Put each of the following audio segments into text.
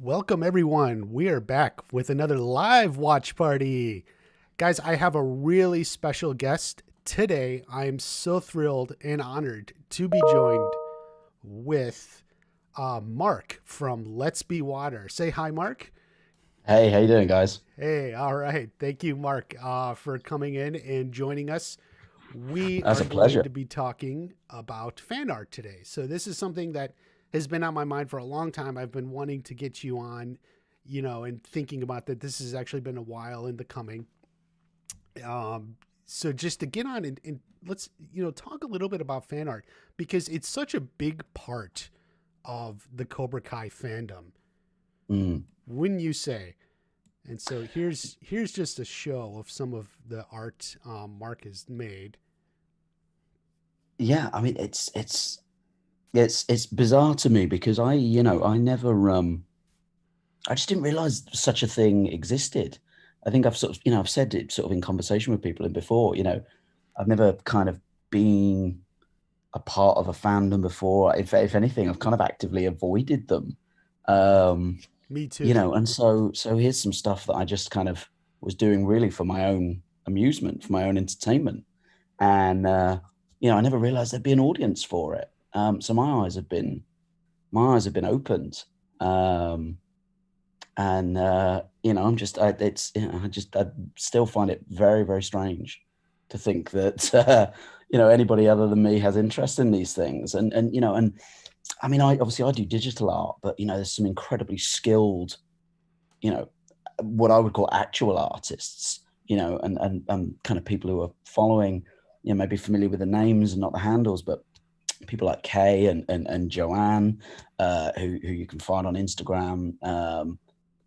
Welcome, everyone. We are back with another live watch party. Guys, I have a really special guest today. I am so thrilled and honored to be joined with Mark from Let's Be Water. Say hi, Mark. Hey, how you doing, guys? Hey, all right. Thank you, Mark, for coming in and joining us. We That's are a going pleasure. to be talking about fan art today. So, this is something that has been on my mind for a long time. I've been wanting to get you on, and thinking about that. This has actually been a while in the coming. So, just to get on and let's, talk a little bit about fan art because it's such a big part of the Cobra Kai fandom, Mm. wouldn't you say? And so here's just a show of some of the art Mark has made. Yeah, I mean it's bizarre to me because I never I just didn't realize such a thing existed. I think I've sort of, I've said it sort of in conversation with people and before, I've never kind of been a part of a fandom before. If anything, I've kind of actively avoided them. Um, Me too. and so here's some stuff that I just kind of was doing really for my own amusement, for my own entertainment. And I never realized there'd be an audience for it. So my eyes have been opened. Um, and I'm just it's I still find it very, very strange to think that anybody other than me has interest in these things. And I mean, I do digital art, but there's some incredibly skilled, you know what I would call actual artists, and kind of people who are following, maybe familiar with the names and not the handles, but people like Kay and Joanne, who you can find on Instagram.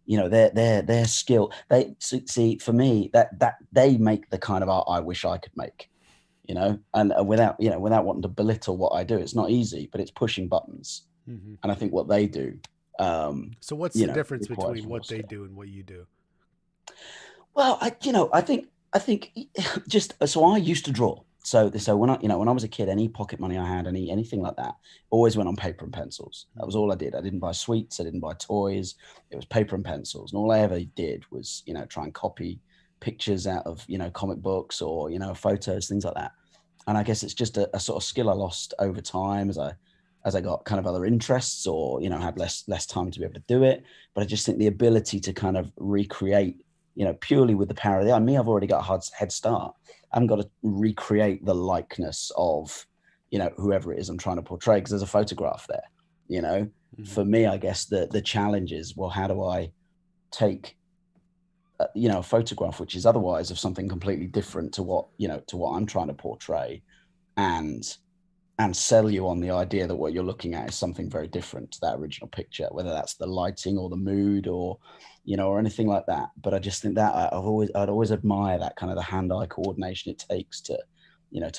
Their skill. They see, for me, that they make the kind of art I wish I could make. And without wanting to belittle what I do, it's not easy, but it's pushing buttons. Hmm. And I think what they do, So what's the difference requires between more what they skill. do and what you do? Well, I think just so I used to draw. So when I was a kid, any pocket money I had, anything like that, always went on paper and pencils. That was Hmm. all I did. I didn't buy sweets. I didn't buy toys. It was paper and pencils, and all I ever did was try and copy pictures out of comic books or photos, things like that. And I guess it's just a sort of skill I lost over time as I got kind of other interests or had less time to be able to do it. But I just think the ability to kind of recreate, purely with the power of the eye. Me, I've already got a head start. I haven't got to recreate the likeness of whoever it is I'm trying to portray, because there's a photograph there. you know Hmm. for me, I guess the challenge is, well, how do I take a photograph which is otherwise of something completely different to what I'm trying to portray, and sell you on the idea that what you're looking at is something very different to that original picture, whether that's the lighting or the mood or anything like that. But I just think that I'd always admire that kind of the hand-eye coordination it takes to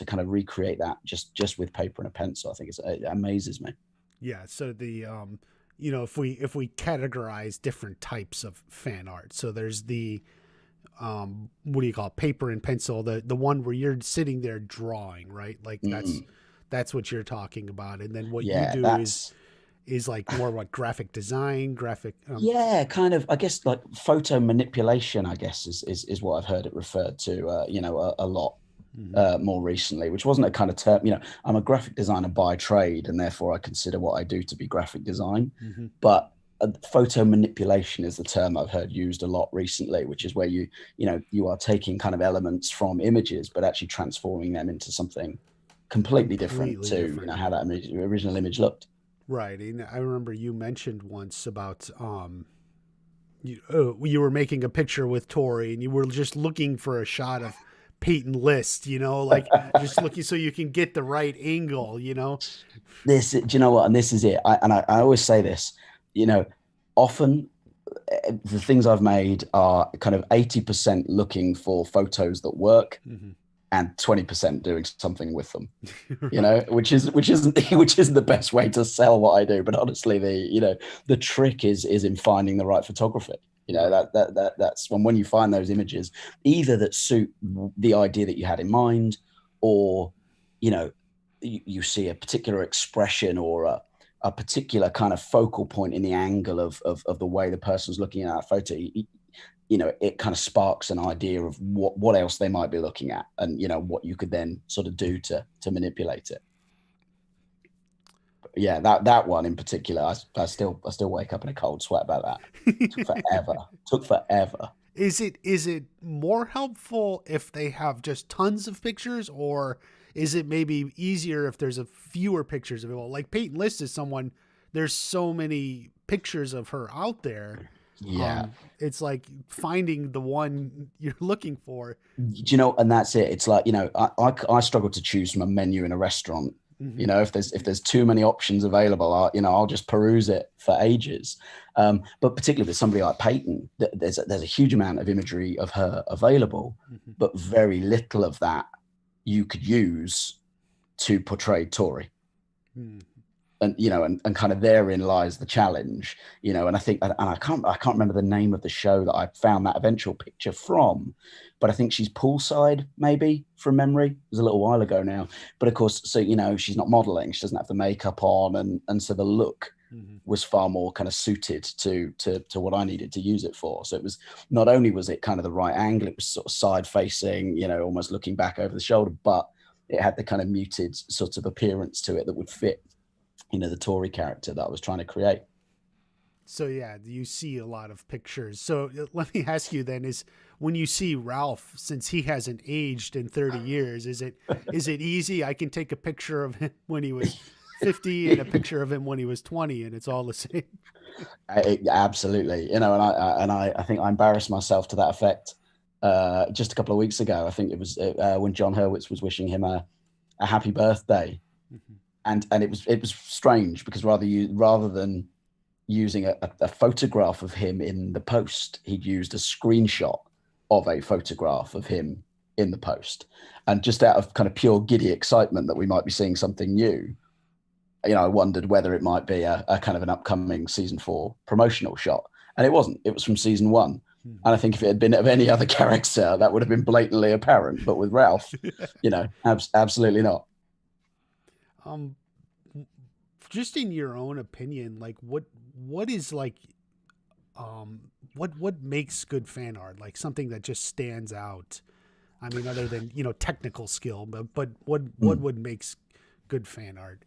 kind of recreate that just with paper and a pencil. I think it amazes me. Yeah. So if we categorize different types of fan art, so there's the what do you call it? Paper and pencil, the one where you're sitting there drawing, right? Like that's Mm, that's what you're talking about. And then what you yeah, do is that's is like more like graphic design, graphic. yeah, kind of. I guess like photo manipulation, I guess is what I've heard it referred to, a lot Mhm. more recently, which wasn't a kind of term. I'm a graphic designer by trade, and therefore I consider what I do to be graphic design. Mhm. But photo manipulation is the term I've heard used a lot recently, which is where you are taking kind of elements from images, but actually transforming them into something completely different Completely to different. how that original image looked. Right. And I remember you mentioned once about you were making a picture with Tori and you were just looking for a shot of Peyton List, like just looking so you can get the right angle. Do you know what? And this is it. I always say this, often the things I've made are kind of 80% looking for photos that work Hmm. and 20% doing something with them, Right. which isn't which isn't the best way to sell what I do. But honestly, the trick is in finding the right photography. Right. That's when you find those images either that suit the idea that you had in mind, or you know you see a particular expression or a particular kind of focal point in the angle of the way the person's looking at that photo, it kind of sparks an idea of what else they might be looking at, and what you could then sort of do to manipulate it. But yeah, that one in particular, I still wake up in a cold sweat about that. Took forever. Took forever. Is it more helpful if they have just tons of pictures, or is it maybe easier if there's a fewer pictures available? Like Peyton List is someone, there's so many pictures of her out there. Yeah. It's like finding the one you're looking for. And that's it. It's like, I struggle to choose from a menu in a restaurant. Mm-hmm. If there's too many options available, I'll just peruse it for ages. But particularly with somebody like Peyton, there's a huge amount of imagery of her available, Mm-hmm. but very little of that you could use to portray Tori. Mm-hmm. And kind of therein lies the challenge. And I think, and I can't remember the name of the show that I found that eventual picture from, but I think she's poolside, maybe, from memory. It was a little while ago now. But of course, so she's not modeling, she doesn't have the makeup on, and so the look Mm-hmm. was far more kind of suited to what I needed to use it for. So it was, not only was it kind of the right angle, it was sort of side facing, almost looking back over the shoulder, but it had the kind of muted sort of appearance to it that would fit the Tory character that I was trying to create. So yeah, you see a lot of pictures. So let me ask you then: is when you see Ralph, since he hasn't aged in 30 years, is it easy? I can take a picture of him when he was 50 and a picture of him when he was 20, and it's all the same. Absolutely, and I think I embarrassed myself to that effect just a couple of weeks ago. I think it was when John Hurwitz was wishing him a happy birthday. Mm-hmm. And it was strange because rather than using a photograph of him in the post, he'd used a screenshot of a photograph of him in the post. And just out of kind of pure giddy excitement that we might be seeing something new, I wondered whether it might be a kind of an upcoming season 4 promotional shot. And it wasn't. It was from season 1. Mm-hmm. And I think if it had been of any other character, that would have been blatantly apparent. But with Ralph, absolutely not. Just in your own opinion, like what is like, what makes good fan art? Like something that just stands out. I mean, other than technical skill, but what would makes good fan art?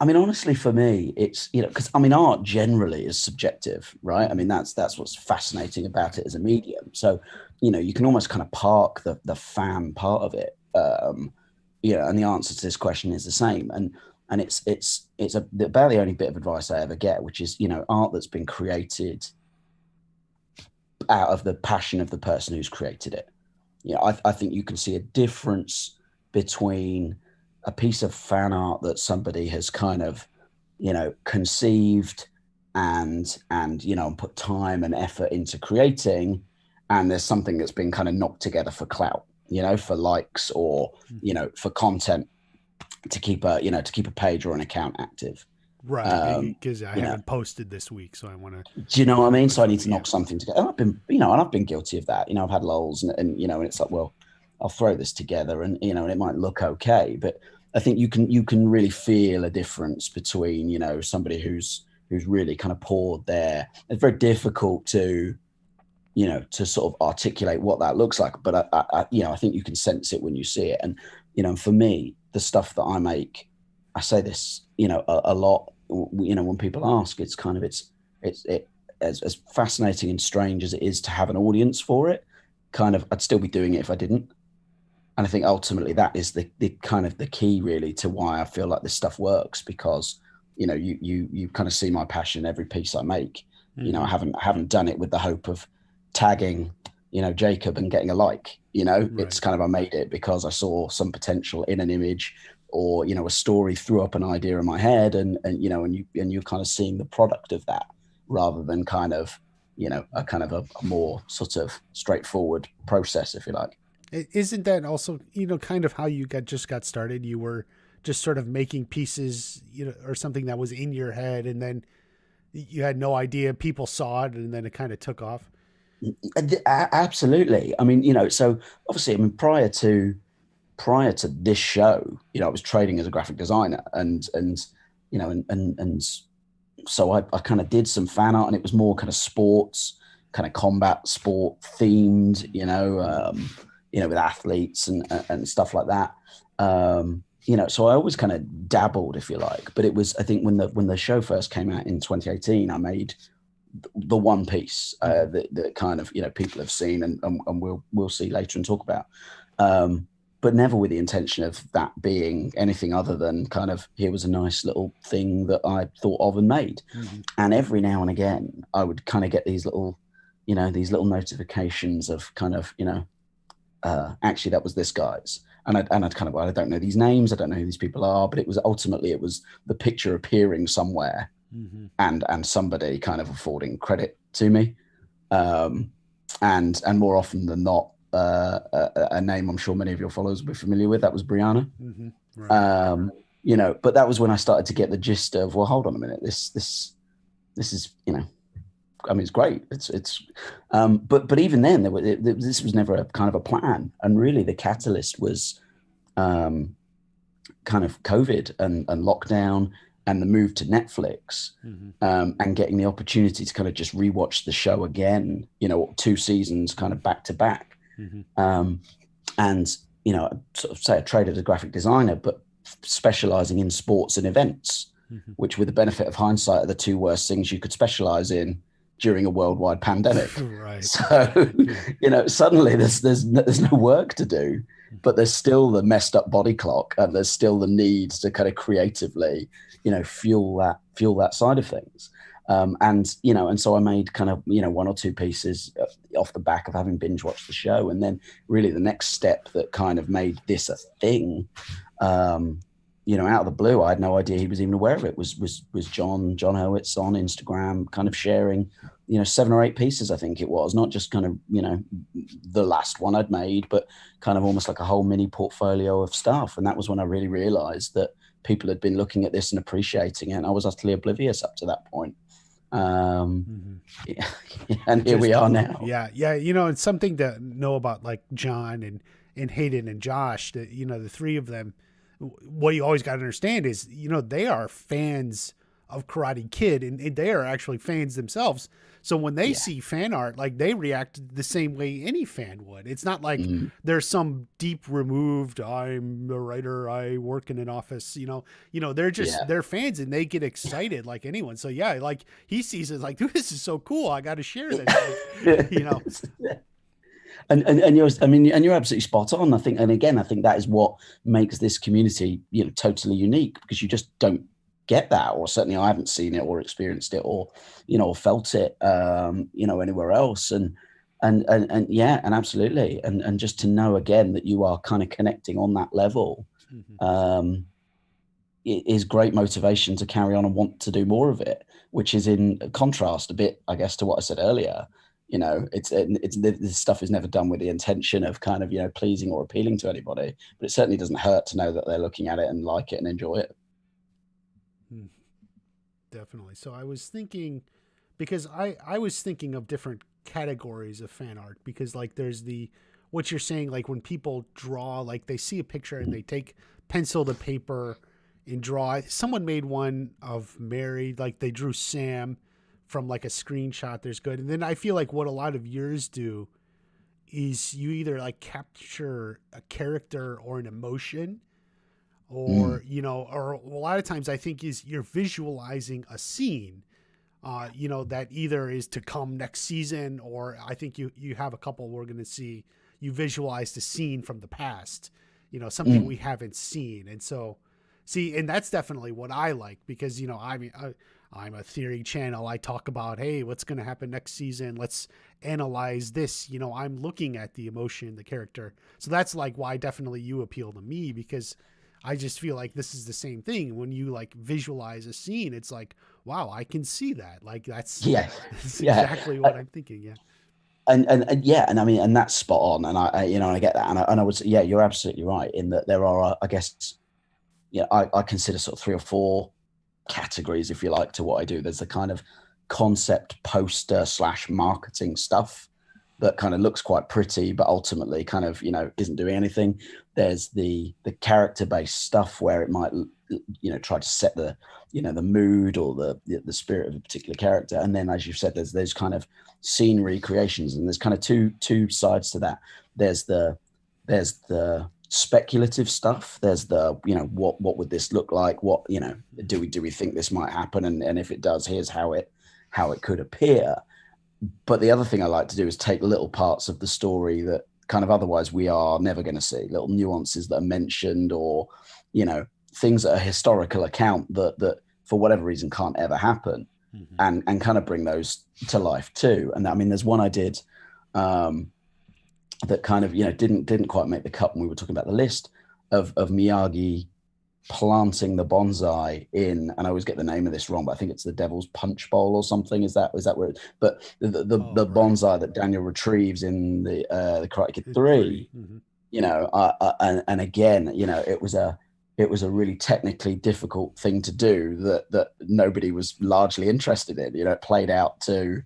I mean, honestly, for me, it's because art generally is subjective, right? I mean, that's what's fascinating about it as a medium. So, you can almost kind of park the fan part of it. And the answer to this question is the same. And it's about the only bit of advice I ever get, which is art that's been created out of the passion of the person who's created it. I think you can see a difference between a piece of fan art that somebody has kind of conceived and put time and effort into creating, and there's something that's been kind of knocked together for clout, for likes, or for content, to keep a page or an account active. Right, because I haven't posted this week, so I want to. Do you know what I mean? So I need to knock something together. And I've been guilty of that. I've had lulls, and it's like, well, I'll throw this together, and and it might look okay, but I think you can really feel a difference between somebody who's really kind of poured there. It's very difficult to to sort of articulate what that looks like, but I think you can sense it when you see it. And for me, the stuff that I make, I say this a lot when people ask, it's kind of it's as fascinating and strange as it is to have an audience for it, kind of I'd still be doing it if I didn't. And I think ultimately that is the kind of the key really to why I feel like this stuff works, because you kind of see my passion in every piece I make. Mm-hmm. I haven't done it with the hope of tagging Jacob and getting a like. Right. It's kind of, I made it because I saw some potential in an image, or a story threw up an idea in my head, and you're kind of seeing the product of that, rather than kind of a more sort of straightforward process, if you like. Isn't that also kind of how you got started? You were just sort of making pieces, or something that was in your head, and then you had no idea, people saw it, and then it kind of took off. Absolutely. I mean, so obviously, I mean, prior to this show, I was trading as a graphic designer, and and so I kind of did some fan art, and it was more kind of sports, kind of combat sport themed, with athletes and stuff like that. So I always kind of dabbled, if you like. But it was, I think, when the show first came out in 2018, I made the one piece that kind of people have seen and we'll see later and talk about. But never with the intention of that being anything other than kind of, here was a nice little thing that I thought of and made. Mm-hmm. And every now and again, I would kind of get these little notifications of kind of, actually that was this guy's. And I'd kind of, well, I don't know these names. I don't know who these people are, but it was the picture appearing somewhere, mm-hmm. and somebody kind of affording credit to me. And more often than not, a name I'm sure many of your followers will be familiar with. That was Brianna. Mm-hmm. Right. But that was when I started to get the gist of, well, hold on a minute. This is, I mean, it's great. But even then, this was never a kind of a plan. And really, the catalyst was kind of COVID and lockdown and the move to Netflix, mm-hmm. And getting the opportunity to kind of just rewatch the show again. 2 seasons kind of back to back. Mm-hmm. And sort of say I traded as a graphic designer, but specializing in sports and events, mm-hmm. which, with the benefit of hindsight, are the 2 worst things you could specialize in during a worldwide pandemic. Right. So, suddenly there's no work to do, but there's still the messed up body clock, and there's still the need to kind of creatively, fuel that side of things. And so I made kind of, 1 or 2 pieces off the back of having binge watched the show. And then really the next step that kind of made this a thing, out of the blue, I had no idea he was even aware of it, was John Hurwitz on Instagram, kind of sharing, 7 or 8 pieces, I think it was, not just kind of, the last one I'd made, but kind of almost like a whole mini portfolio of stuff. And that was when I really realized that people had been looking at this and appreciating it. And I was utterly oblivious up to that point. Mm-hmm. And here we are now. Yeah. It's something to know about, like John and Hayden and Josh, that, the 3 of them. What you always got to understand is, they are fans of Karate Kid, and they are actually fans themselves. So when they see fan art, like, they react the same way any fan would. It's not like there's some deep removed, I'm a writer, I work in an office, they're just, they're fans, and they get excited like anyone. So like he sees it like, dude, this is so cool. I got to share this, And you're absolutely spot on. I think that is what makes this community, totally unique, because you just don't get that, or certainly I haven't seen it or experienced it or felt it, anywhere else. And absolutely. And just to know again that you are kind of connecting on that level, mm-hmm. It is great motivation to carry on and want to do more of it, which is in contrast a bit, I guess, to what I said earlier. It's this stuff is never done with the intention of kind of, pleasing or appealing to anybody, but it certainly doesn't hurt to know that they're looking at it and like it and enjoy it. Definitely. So I was thinking, because I was thinking of different categories of fan art, because like there's what you're saying, like when people draw, like they see a picture and they take pencil to paper and draw. Someone made one of Mary, like they drew Sam from like a screenshot. There's good. And then I feel like what a lot of yours do is you either like capture a character or an emotion, or, or a lot of times I think is you're visualizing a scene, that either is to come next season, or I think you have a couple we're going to see, you visualize the scene from the past, something we haven't seen. And so and that's definitely what I like, because, I'm a theory channel. I talk about, hey, what's going to happen next season? Let's analyze this. I'm looking at the emotion, the character. So that's like why definitely you appeal to me, because I just feel like this is the same thing. When you like visualize a scene, it's like, wow, I can see that. Like that's exactly what I'm thinking. Yeah. And I mean, and that's spot on. And I get that. And I would say, you're absolutely right in that there are, I guess, I consider sort of 3 or 4 categories, if you like, to what I do. There's the kind of concept poster / marketing stuff that kind of looks quite pretty, but ultimately kind of, isn't doing anything. There's the character-based stuff where it might try to set the, the mood or the spirit of a particular character. And then, as you've said, there's those kind of scene recreations, and there's kind of two sides to that. There's the speculative stuff. There's the, what would this look like? What, do we think this might happen? And if it does, here's how it could appear. But the other thing I like to do is take little parts of the story that kind of otherwise we are never going to see, little nuances that are mentioned, or, things that are historical account that for whatever reason can't ever happen, and kind of bring those to life too. And I mean, there's one I did that kind of, didn't quite make the cut when we were talking about the list of Miyagi planting the bonsai in, and I always get the name of this wrong, but I think it's the Devil's Punch Bowl or something. Is that where it, but the Right. bonsai that Daniel retrieves in the Karate Kid 3, and again, it was a really technically difficult thing to do that nobody was largely interested in. It played out to,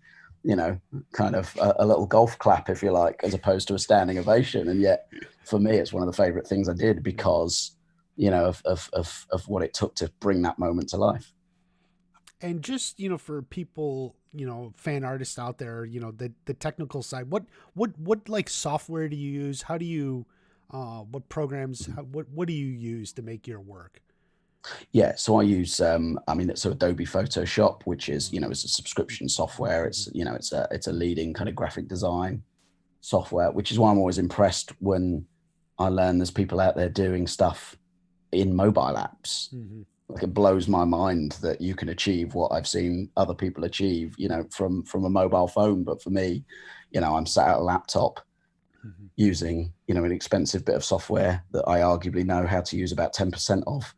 kind of a little golf clap, if you like, as opposed to a standing ovation. And yet for me, it's one of the favorite things I did because, of what it took to bring that moment to life. And just, for people, fan artists out there, the technical side, what like software do you use? How do you, what programs, what do you use to make your work? Yeah, so I use so Adobe Photoshop, which is, it's a subscription software. It's, it's a leading kind of graphic design software, which is why I'm always impressed when I learn there's people out there doing stuff in mobile apps. Like, it blows my mind that you can achieve what I've seen other people achieve, from a mobile phone. But for me, I'm sat at a laptop using, an expensive bit of software that I arguably know how to use about 10% of.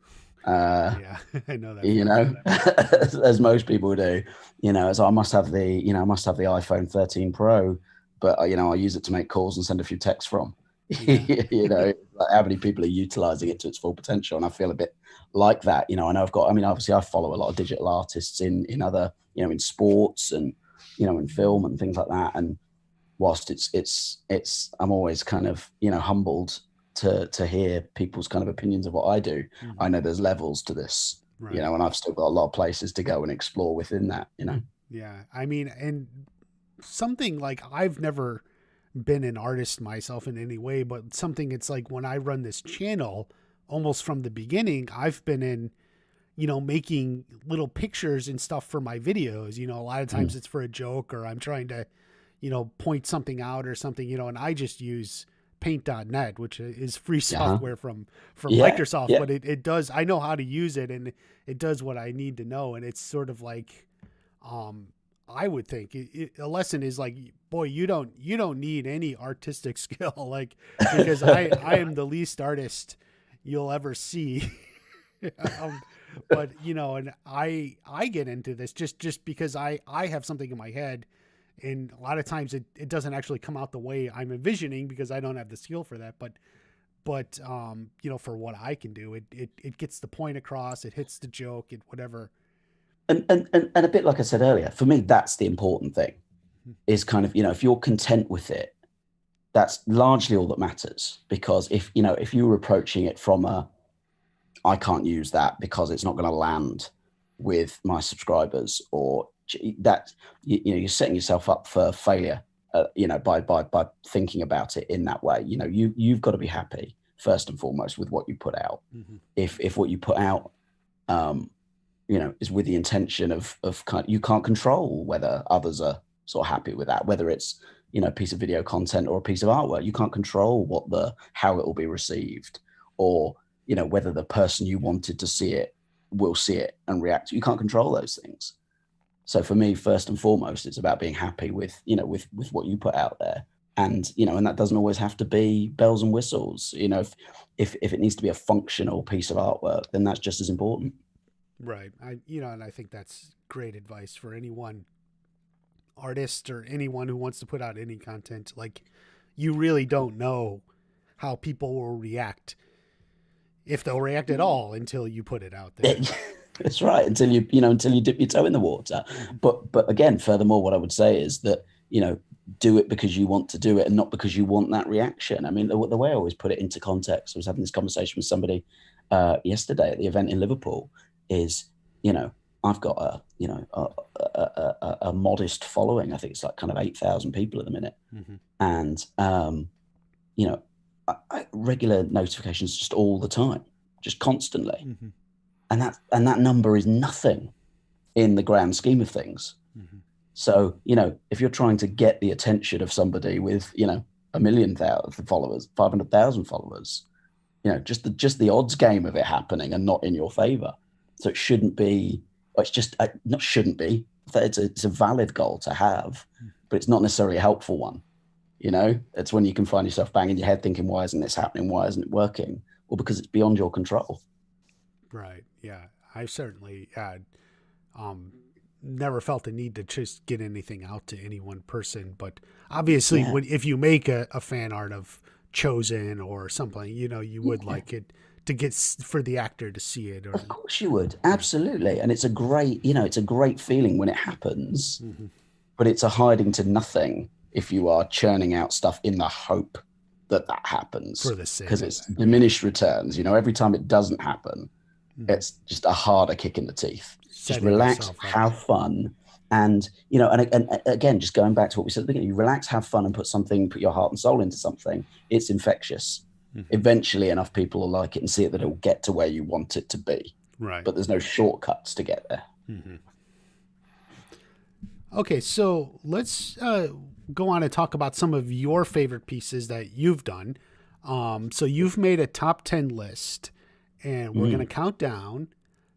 Yeah, I know that. As most people do, so I must have the iPhone 13 Pro, but I use it to make calls and send a few texts from. Like, how many people are utilizing it to its full potential? And I feel a bit like that. I know obviously I follow a lot of digital artists in other, in sports and, in film and things like that. And whilst I'm always kind of, humbled to hear people's kind of opinions of what I do. I know there's levels to this, Right. and I've still got a lot of places to go and explore within that, Yeah. I mean, and something like, I've never been an artist myself in any way, but something, it's like when I run this channel, almost from the beginning, I've been in, making little pictures and stuff for my videos. A lot of times it's for a joke, or I'm trying to, point something out or something, and I just use paint.net, which is free software from Microsoft, yeah. but it does, I know how to use it, and it does what I need to know. And it's sort of like, I would think a lesson is like, boy, you don't need any artistic skill, like, because I am the least artist you'll ever see. But and I get into this just because I have something in my head, and a lot of times it doesn't actually come out the way I'm envisioning because I don't have the skill for that. But for what I can do, it gets the point across, it hits the joke, it whatever. And a bit like I said earlier, for me, that's the important thing, is kind of, if you're content with it, that's largely all that matters. Because if you were approaching it from I can't use that because it's not going to land with my subscribers, or that, you're setting yourself up for failure, by thinking about it in that way. You've got to be happy first and foremost with what you put out. If what you put out, is with the intention of you can't control whether others are sort of happy with that, whether it's, a piece of video content or a piece of artwork. You can't control how it will be received, or, whether the person you wanted to see it will see it and react. You can't control those things. So for me, first and foremost, it's about being happy with what you put out there. And, and that doesn't always have to be bells and whistles. If it needs to be a functional piece of artwork, then that's just as important. Right. And I think that's great advice for anyone, artist or anyone who wants to put out any content. Like, you really don't know how people will react, if they'll react at all, until you put it out there. That's right. Until you dip your toe in the water. But again, furthermore, what I would say is that, do it because you want to do it and not because you want that reaction. I mean, the way I always put it into context, I was having this conversation with somebody yesterday at the event in Liverpool is, you know, I've got a modest following. I think it's like kind of 8,000 people at the minute. Hmm. And, you know, regular notifications just all the time, just constantly. Hmm. And that number is nothing in the grand scheme of things. Hmm. So, if you're trying to get the attention of somebody with, 1 million followers, 500,000 followers, just the odds game of it happening and not in your favor. So it shouldn't be, it's just not shouldn't be. It's a valid goal to have, but it's not necessarily a helpful one. It's when you can find yourself banging your head thinking, why isn't this happening? Why isn't it working? Well, because it's beyond your control. Right. Yeah. I certainly had um, never felt the need to just get anything out to any one person. But obviously, Yeah. if you make a fan art of Chosen or something, you would Yeah. like it to get for the actor to see it. Or Of course you would. Absolutely. And it's a great feeling when it happens, Mhm. but it's a hiding to nothing if you are churning out stuff in the hope that happens, For the sake because of it's that, diminished returns. Every time it doesn't happen, Mhm. it's just a harder kick in the teeth. Just Setting relax, yourself up. have fun. And again, just going back to what we said at the beginning, you relax, have fun, and put your heart and soul into something. It's infectious. Mhm. Eventually, enough people will like it and see it that it will get to where you want it to be. Right. But there's no shortcuts to get there. Hmm. Okay, so let's go on and talk about some of your favorite pieces that you've done. So you've made a top 10 list, and we're going to count down.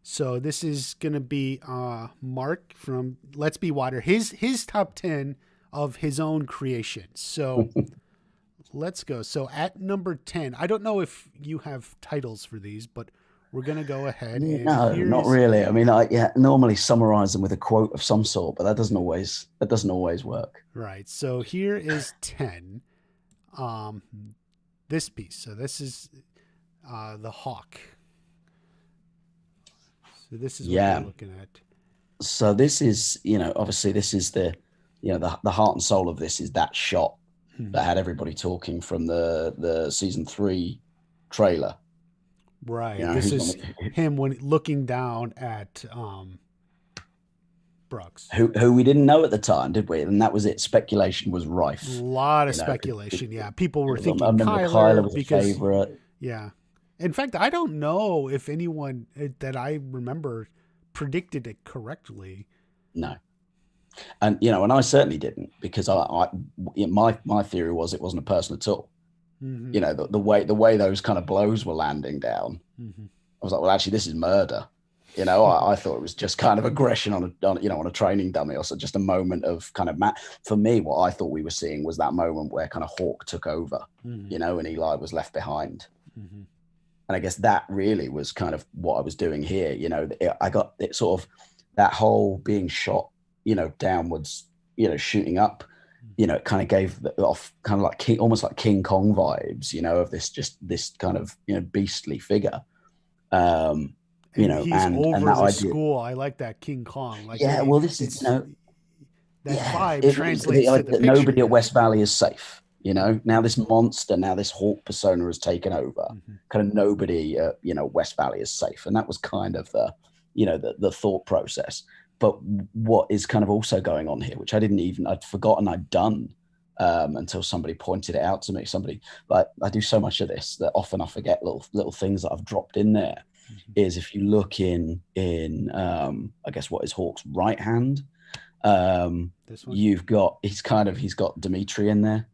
So this is going to be Mark from Let's Be Water, his top 10 of his own creation. So let's go. So at number 10, I don't know if you have titles for these, but we're going to go ahead. And No, here not is, really. I mean, normally summarize them with a quote of some sort, but that doesn't always work. right. So here is 10. Um, this piece. So this is the hawk. So this is what we're Yeah. looking at. So this is, obviously this is the heart and soul of this is that shot Mhm. that had everybody talking from the season 3 trailer. Right. This Who's on is him when looking down at Brooks. who we didn't know at the time, did we? And that was it. Speculation was A rife. lot of You know, speculation. Yeah, people were I thinking remember Kyler Kyler was a because favorite. yeah. In fact, I don't know if anyone that I remember predicted it correctly. No, and I certainly didn't, because my theory was it wasn't a person at all. Hmm. The way those kind of blows were landing down, Hmm. I was like, well, actually, this is murder. I thought it was just kind of aggression on a training dummy, or so just a moment of kind of for me, what I thought we were seeing was that moment where kind of Hawk took over, Hmm. and Eli was left behind. Hmm. And I guess that really was kind of what I was doing here. I got it sort of that whole being shot, downwards, shooting up, it kind of gave off kind of like almost like King Kong vibes, of this kind of, beastly figure. Um, And he's and over that the idea. school. I like that King Kong. Like Yeah, well, this is, it's that yeah, vibe translates to the that picture. nobody at Yeah. West Valley is safe. Now Mhm. this monster, now this Hawk persona has taken over. Mhm. Kind of nobody, West Valley is safe, and that was kind of the thought process. But what is kind of also going on here, which I'd forgotten I'd done, until somebody pointed it out to me. Like, I do so much of this that often I forget little things that I've dropped in there. Mhm. Is if you look in I guess what is Hawk's right hand, This one. he's got Dimitri in there,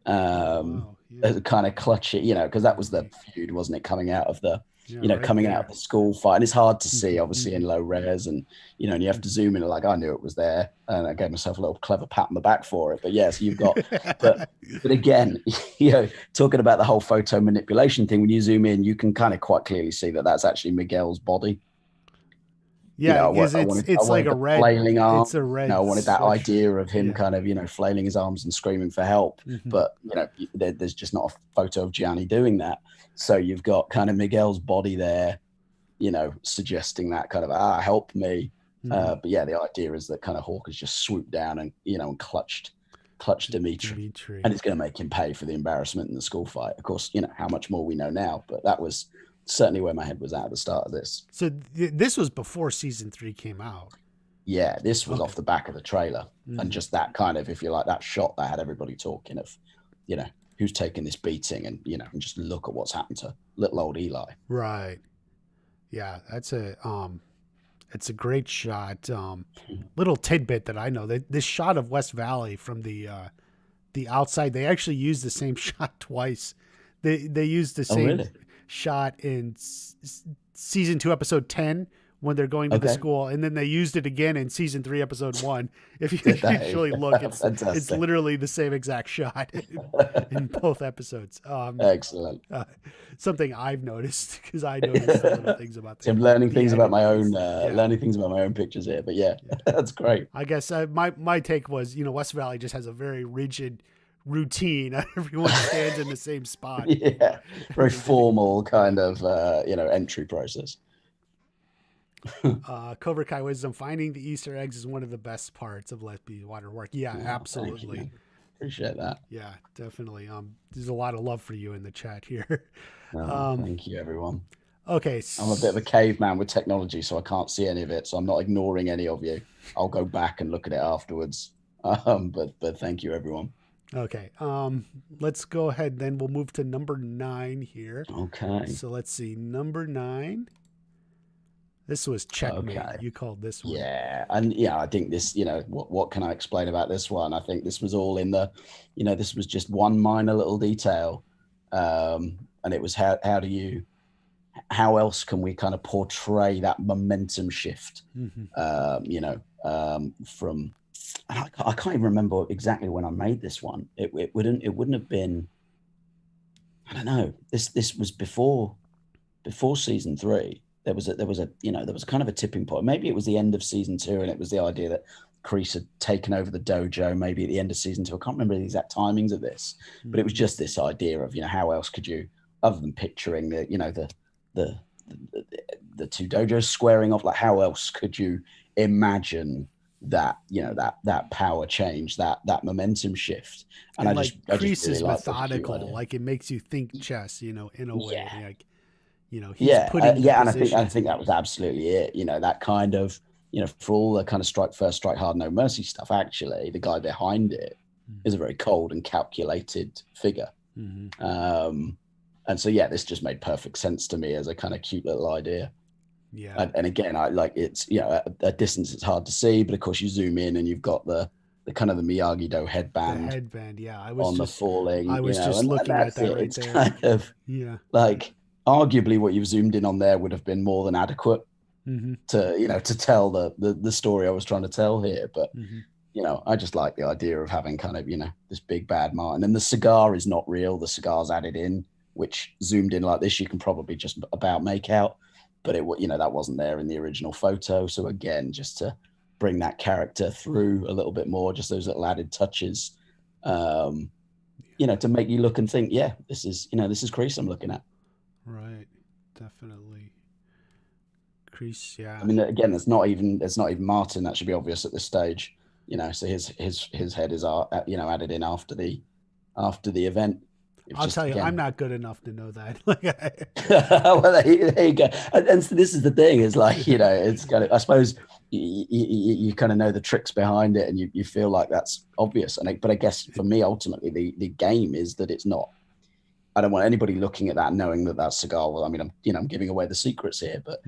Oh um wow. Yeah. kind of clutch it, because that was the Right. feud, wasn't it, coming out of the Yeah. Right coming out of there. the school fight. And it's hard to see, Mhm. obviously, in Mhm. low res, and and you have to Mhm. zoom in. Like, I knew it was there, and I gave myself a little clever pat on the back for it. But yes, you've got, but again, talking about the whole photo manipulation thing, when you zoom in, you can kind of quite clearly see that that's actually Miguel's body. Yeah, because I it's like wanted a the red. flailing It's a arm. I red wanted that sweatshirt. idea of him Yeah. kind of, flailing his arms and screaming for help. Hmm. But, there's just not a photo of Gianni doing that. So you've got kind of Miguel's body there, suggesting that kind of, help me. Hmm. But yeah, the idea is that kind of Hawk has just swooped down and, and clutched Dimitri. Dimitri. And it's going to make him pay for the embarrassment in the school fight. Of course, how much more we know now, but that was certainly where my head was at the start of this. So this was before season 3 came out. Yeah, this was Okay. off the back of the trailer, and just that kind of, if you like, that shot that had everybody talking of, who's taking this beating, and and just look at what's happened to little old Eli. Right. Yeah, it's a great shot. Little tidbit that I know, that this shot of West Valley from the outside, they actually used the same shot twice. They used the Oh, same really? shot in season 2, episode 10, when they're going to the Okay. school, and then they used it again in season 3, episode 1. If you Did they? actually look, it's Fantastic. literally the same exact shot in both episodes. Excellent. Something I've noticed, because I noticed the little things about See, I'm learning the things about my editing. own, Yeah. learning things about my own pictures here. But yeah, that's great. I guess my take was, West Valley just has a very rigid routine. Everyone stands in the same spot. Yeah, very formal kind of entry process. Cobra Kai Wisdom, finding the Easter eggs is one of the best parts of Let Be Water Work. Yeah, Oh, absolutely. thank you. Appreciate that. Yeah, definitely. There's a lot of love for you in the chat here. Thank you, everyone. Okay. I'm a bit of a caveman with technology, so I can't see any of it. So I'm not ignoring any of you. I'll go back and look at it afterwards. But thank you, everyone. Okay. Let's go ahead. Then we'll move to number 9 here. Okay. So let's see. Number 9. This was Checkmate. Okay. You called this one. Yeah, and yeah, I think this. What can I explain about this one? I think this was all in the, this was just one minor little detail, and it was how else can we kind of portray that momentum shift? From, I can't even remember exactly when I made this one. It wouldn't have been. I don't know. This was before season 3. There was kind of a tipping point. Maybe it was the end of season 2, and it was the idea that Kreese had taken over the dojo. Maybe at the end of season 2, I can't remember the exact timings of this, but it was just this idea of how else could you, other than picturing the two dojos squaring off, like how else could you imagine that that power change, that momentum shift? And I like just Kreese really is methodical, idea. like it makes you think chess, in a way. Yeah. Like, he's putting and I positions. think that was absolutely it. That kind of, for all the kind of strike first, strike hard, no mercy stuff. Actually, the guy behind it is a very cold and calculated figure. And so yeah, this just made perfect sense to me as a kind of cute little idea. Yeah. And again, I like it's at a distance it's hard to see, but of course you zoom in and you've got the kind of the Miyagi-Do headband. The headband, yeah. I was the falling. I was just looking at that right it's there. Kind of like arguably what you've zoomed in on there would have been more than adequate to tell the story I was trying to tell here. But I just like the idea of having kind of this big bad Martin, and the cigar is not real. The cigar's added in, which zoomed in like this you can probably just about make out, but it that wasn't there in the original photo. So again, just to bring that character through a little bit more, just those little added touches, to make you look and think, yeah, this is Kreese I'm looking at. Right, definitely. Kreese, yeah. I mean, again, it's not even Martin. That should be obvious at this stage. So his head is added in after the event. I'll tell you, I'm not good enough to know that. Well, there you go. And so this is the thing: is like it's kind of, I suppose you kind of know the tricks behind it, and you feel like that's obvious. But I guess for me, ultimately, the game is that it's not. I don't want anybody looking at that knowing that that's cigar. Well, I mean, I'm giving away the secrets here, but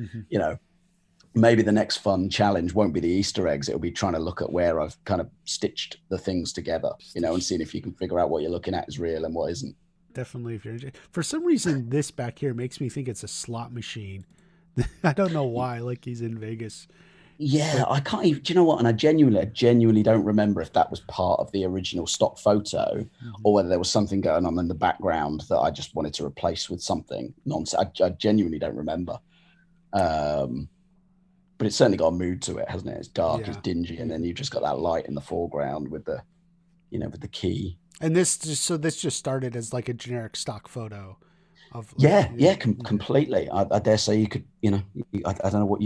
maybe the next fun challenge won't be the Easter eggs. It'll be trying to look at where I've kind of stitched the things together, and seeing if you can figure out what you're looking at is real and what isn't. Definitely, if you're for some reason, this back here makes me think it's a slot machine. I don't know why. Like he's in Vegas. Yeah, I can't even. Do you know what? And I genuinely don't remember if that was part of the original stock photo, or whether there was something going on in the background that I just wanted to replace with something nonsense. I genuinely don't remember. But it's certainly got a mood to it, hasn't it? It's dark, it's dingy, and then you've just got that light in the foreground with the, with the key. And this just started as like a generic stock photo. Completely. I dare say you could, I don't know what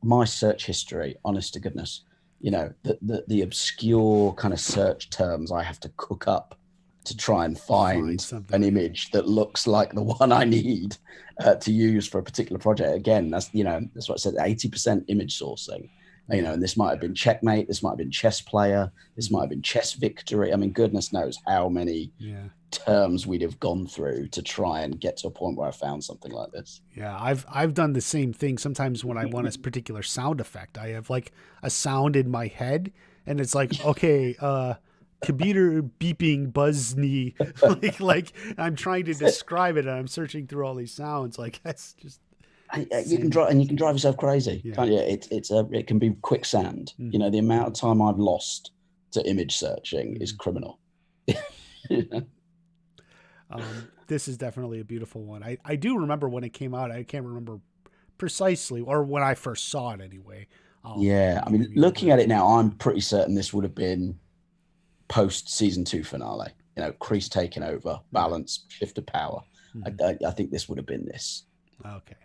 my search history, honest to goodness, the obscure kind of search terms I have to cook up to try and Find find something. an image that looks like the one I need to use for a particular project. Again, that's what I said, 80% image sourcing. Yeah. And this might have been checkmate, this might have been chess player, this might have been chess victory. I mean, goodness knows how many Yeah. terms we'd have gone through to try and get to a point where I found something like this. Yeah, I've done the same thing. Sometimes when I want a particular sound effect, I have like a sound in my head, and it's like, okay, computer beeping buzz knee, like I'm trying to describe it, and I'm searching through all these sounds. Like that's just You can insanity. drive, and you can drive yourself crazy, Yeah. can't you? It can be quicksand. Mm-hmm. The amount of time I've lost to image searching is Mm-hmm. criminal. This is definitely a beautiful one. I do remember when it came out. I can't remember precisely, or when I first saw it anyway. Yeah, I mean, Maybe over. looking at it now, I'm pretty certain this would have been post season 2 finale. Kreese taking over, balance, shift of power. Mm-hmm. I think this would have been this. Okay.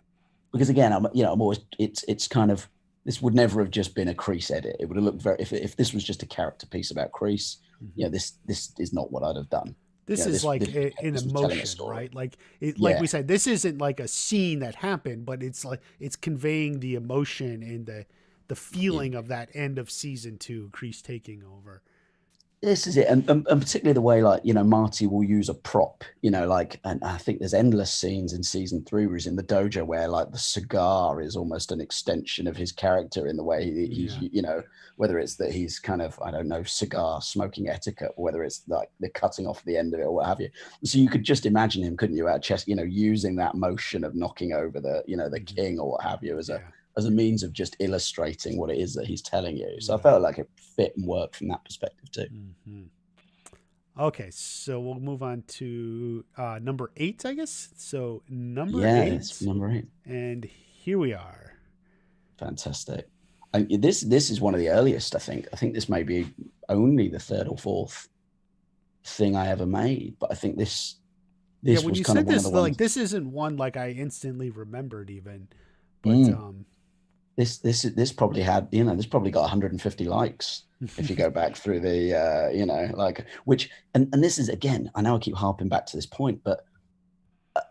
Because again, I'm always it's kind of, this would never have just been a Kreese edit. It would have looked very, if this was just a character piece about Kreese, Mm-hmm. this is not what I'd have done. This is like an This was telling a emotion, story. right? Like it, like Yeah, we said, this isn't like a scene that happened, but it's like it's conveying the emotion and the yeah. feeling of that end of season 2, Kreese taking over. This is it, and particularly the way, like, Marty will use a prop, like, and I think there's endless scenes in season 3 where he's in the dojo where, like, the cigar is almost an extension of his character in the way he's, Yeah. whether it's that he's kind of, I don't know, cigar smoking etiquette, or whether it's like the cutting off the end of it or what have you. So you could just imagine him, couldn't you, at chess, using that motion of knocking over the, the king or what have you Yeah. as a means of just illustrating what it is that he's telling you. So I Right. felt like it fit and worked from that perspective too. Mm-hmm. Okay, so we'll move on to number 8, I guess. So number Yeah, it's 8, number 8. and here we are. Fantastic. And this is one of the earliest, I think. I think this may be only the third or fourth thing I ever made, but I think this Yeah, this when was you kind of said one of this, the like ones. this isn't one like I instantly remembered even, but Mm, this probably had, this probably got 150 likes if you go back through the like, which, and this is, again, I know I keep harping back to this point, but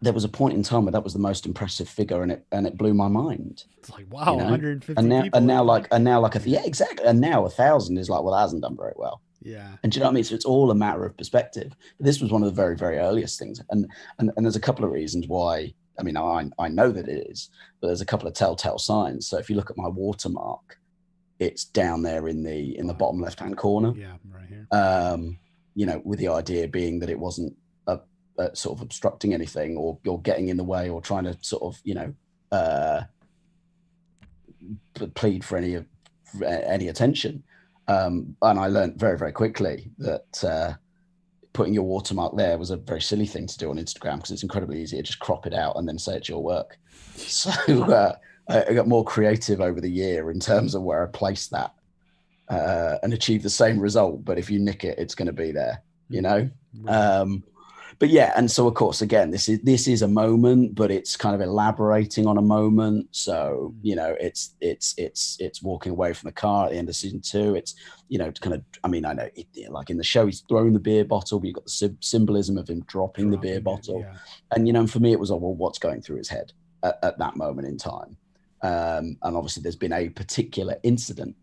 there was a point in time where that was the most impressive figure, and it blew my mind. It's like, wow, And 150 now people. yeah, exactly, and now 1,000 is like, well, that hasn't done very well. Yeah. And do you know what I mean? So it's all a matter of perspective. This was one of the very, very earliest things, and there's a couple of reasons why. I mean, I know that it is, but there's a couple of telltale signs. So if you look at my watermark, it's down there in the bottom left hand corner. Yeah, right here. With the idea being that it wasn't sort of obstructing anything, or getting in the way, or trying to sort of plead for any attention. And I learned very, very quickly that putting your watermark there was a very silly thing to do on Instagram, because it's incredibly easy to just crop it out and then say it's your work. So I got more creative over the year in terms of where I placed that, and achieve the same result. But if you nick it, it's going to be there, Right. but yeah, and so of course, again, this is a moment, but it's kind of elaborating on a moment. So it's walking away from the car at the end of season 2. It's kind of, I mean, I know like in the show he's throwing the beer bottle, but you've got the symbolism of him dropping the beer bottle, Yeah. and for me it was, well, what's going through his head at that moment in time, and obviously there's been a particular incident,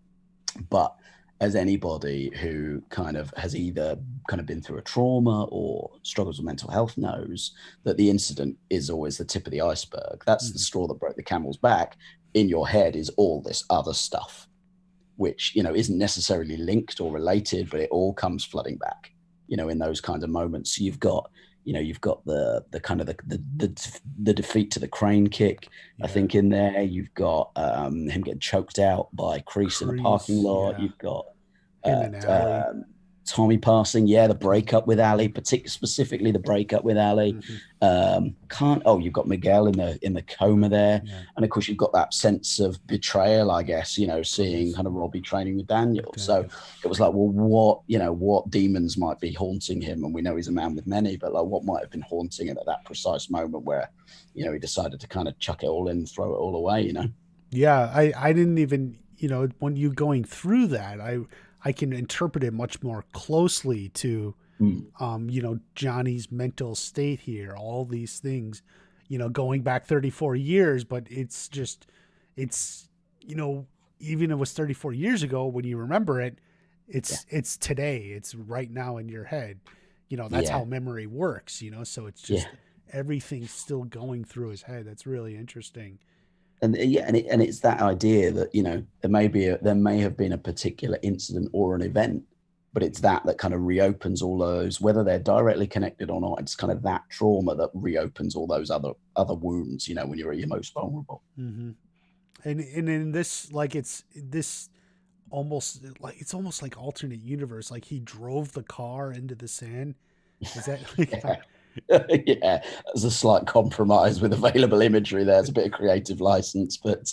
but as anybody who kind of has either kind of been through a trauma or struggles with mental health knows, that the incident is always the tip of the iceberg. That's the straw that broke the camel's back. In your head is all this other stuff, which, isn't necessarily linked or related, but it all comes flooding back, in those kind of moments. So you've got the kind of the defeat to the crane kick, I think, in there. You've got him getting choked out by Kreese in a parking lot. Yeah. You've got Him and Allie. Tommy passing, the breakup with Ali, specifically the breakup with Ali. You've got Miguel in the coma there, and of course you've got that sense of betrayal, I guess, seeing kind of Robbie training with Daniel. So it was like, well, what demons might be haunting him? And we know he's a man with many, but like, what might have been haunting him at that precise moment where, he decided to kind of chuck it all in, throw it all away, Yeah, I didn't even, when you going through that, I can interpret it much more closely to Mm. Johnny's mental state here, all these things, going back 34 years, but it's, you know, even it was 34 years ago when you remember it, Yeah. it's today, it's right now in your head. That's Yeah. how memory works, so it's Yeah. just everything's still going through his head. That's really interesting. And yeah, and it's that idea that there may have been a particular incident or an event, but it's that kind of reopens all those, whether they're directly connected or not. It's kind of that trauma that reopens all those other wounds. When you're at your most vulnerable. Mm-hmm. And in this, like, this almost like alternate universe. Like he drove the car into the sand. Is that like Yeah. Yeah, there's a slight compromise with available imagery there. It's a bit of creative license, but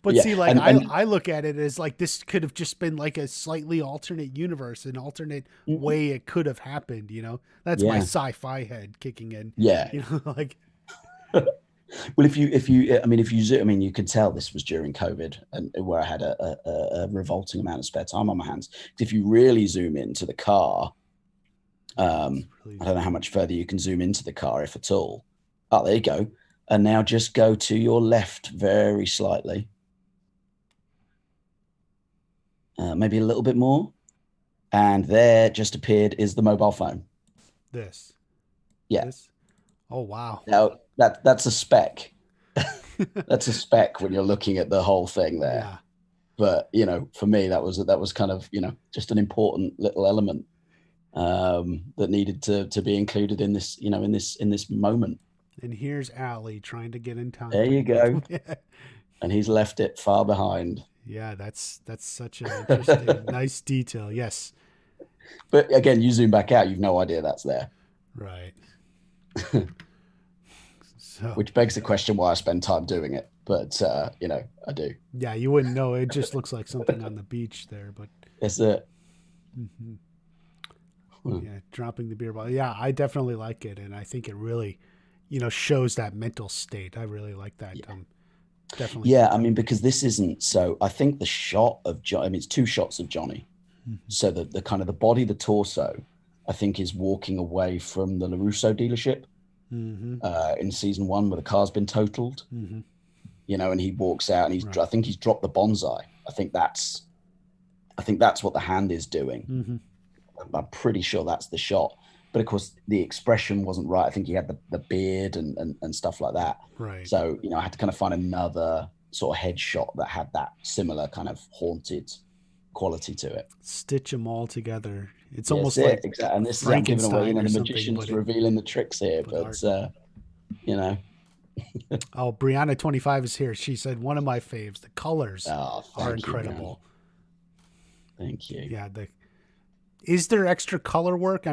But yeah, see, like and I look at it as like this could have just been like a slightly alternate universe, an alternate way it could have happened. That's my yeah, sci-fi head kicking in. yeah. Like Well, if you zoom, you could tell this was during COVID, and where I had a revolting amount of spare time on my hands. If you really zoom into the car, really, I don't know how much further you can zoom into the car, if at all. Oh, there you go. And now just go to your left very slightly. Maybe a little bit more. And there just appeared is the mobile phone. this, Yeah. this. Oh wow. Now that's a speck. That's a speck when you're looking at the whole thing there. Yeah. But for me, that was kind of just an important little element that needed to be included in this in this moment. And here's Allie trying to get in There you contact go. with him. And he's left it far behind. Yeah, that's such an interesting, nice detail. Yes. But again, you zoom back out, you've no idea that's there. Right. So Which begs the question why I spend time doing it. But I do. yeah, you wouldn't know. It just looks like something on the beach there, but It's it. mm-hmm. Yeah, dropping the beer bottle. Yeah, I definitely like it, and I think it really, shows that mental state. I really like that. Yeah. Definitely. Yeah, because this isn't so. I think the shot of Johnny. It's two shots of Johnny. Mm-hmm. So the kind of the body, the torso, I think is walking away from the LaRusso dealership in season 1 where the car's been totaled. Mm-hmm. And he walks out and I think he's dropped the bonsai. I think that's what the hand is doing. Mm-hmm. I'm pretty sure that's the shot. But of course, the expression wasn't right. I think he had the beard and stuff like that. Right. So, I had to kind of find another sort of headshot that had that similar kind of haunted quality to it. Stitch them all together. It's Yeah, almost it, like exactly. And this is I'm giving away, the something, magician's revealing the tricks here, but Oh, Brianna 25 is here. She said one of my faves. The colors are incredible. Thank you. Yeah. Is there extra color work?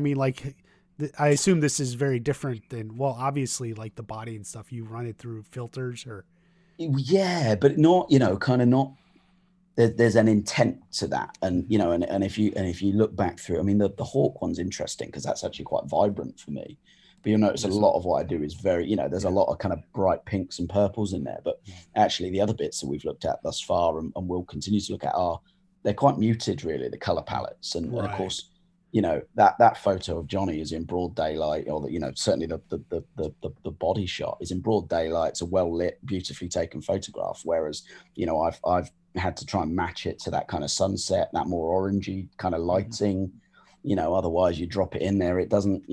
I assume this is very different than, well, obviously, like the body and stuff. You run it through filters, or yeah, but not kind of not. There's an intent to that, and and if you look back through, the Hawk one's interesting because that's actually quite vibrant for me. But you'll notice a lot of what I do is very, there's a lot of kind of bright pinks and purples in there. But actually, the other bits that we've looked at thus far and will continue to look at they're quite muted, really, the color palettes, and of course. That photo of Johnny is in broad daylight, or certainly the body shot is in broad daylight. It's a well lit, beautifully taken photograph. Whereas, I've had to try and match it to that kind of sunset, that more orangey kind of lighting. Otherwise you drop it in there, it doesn't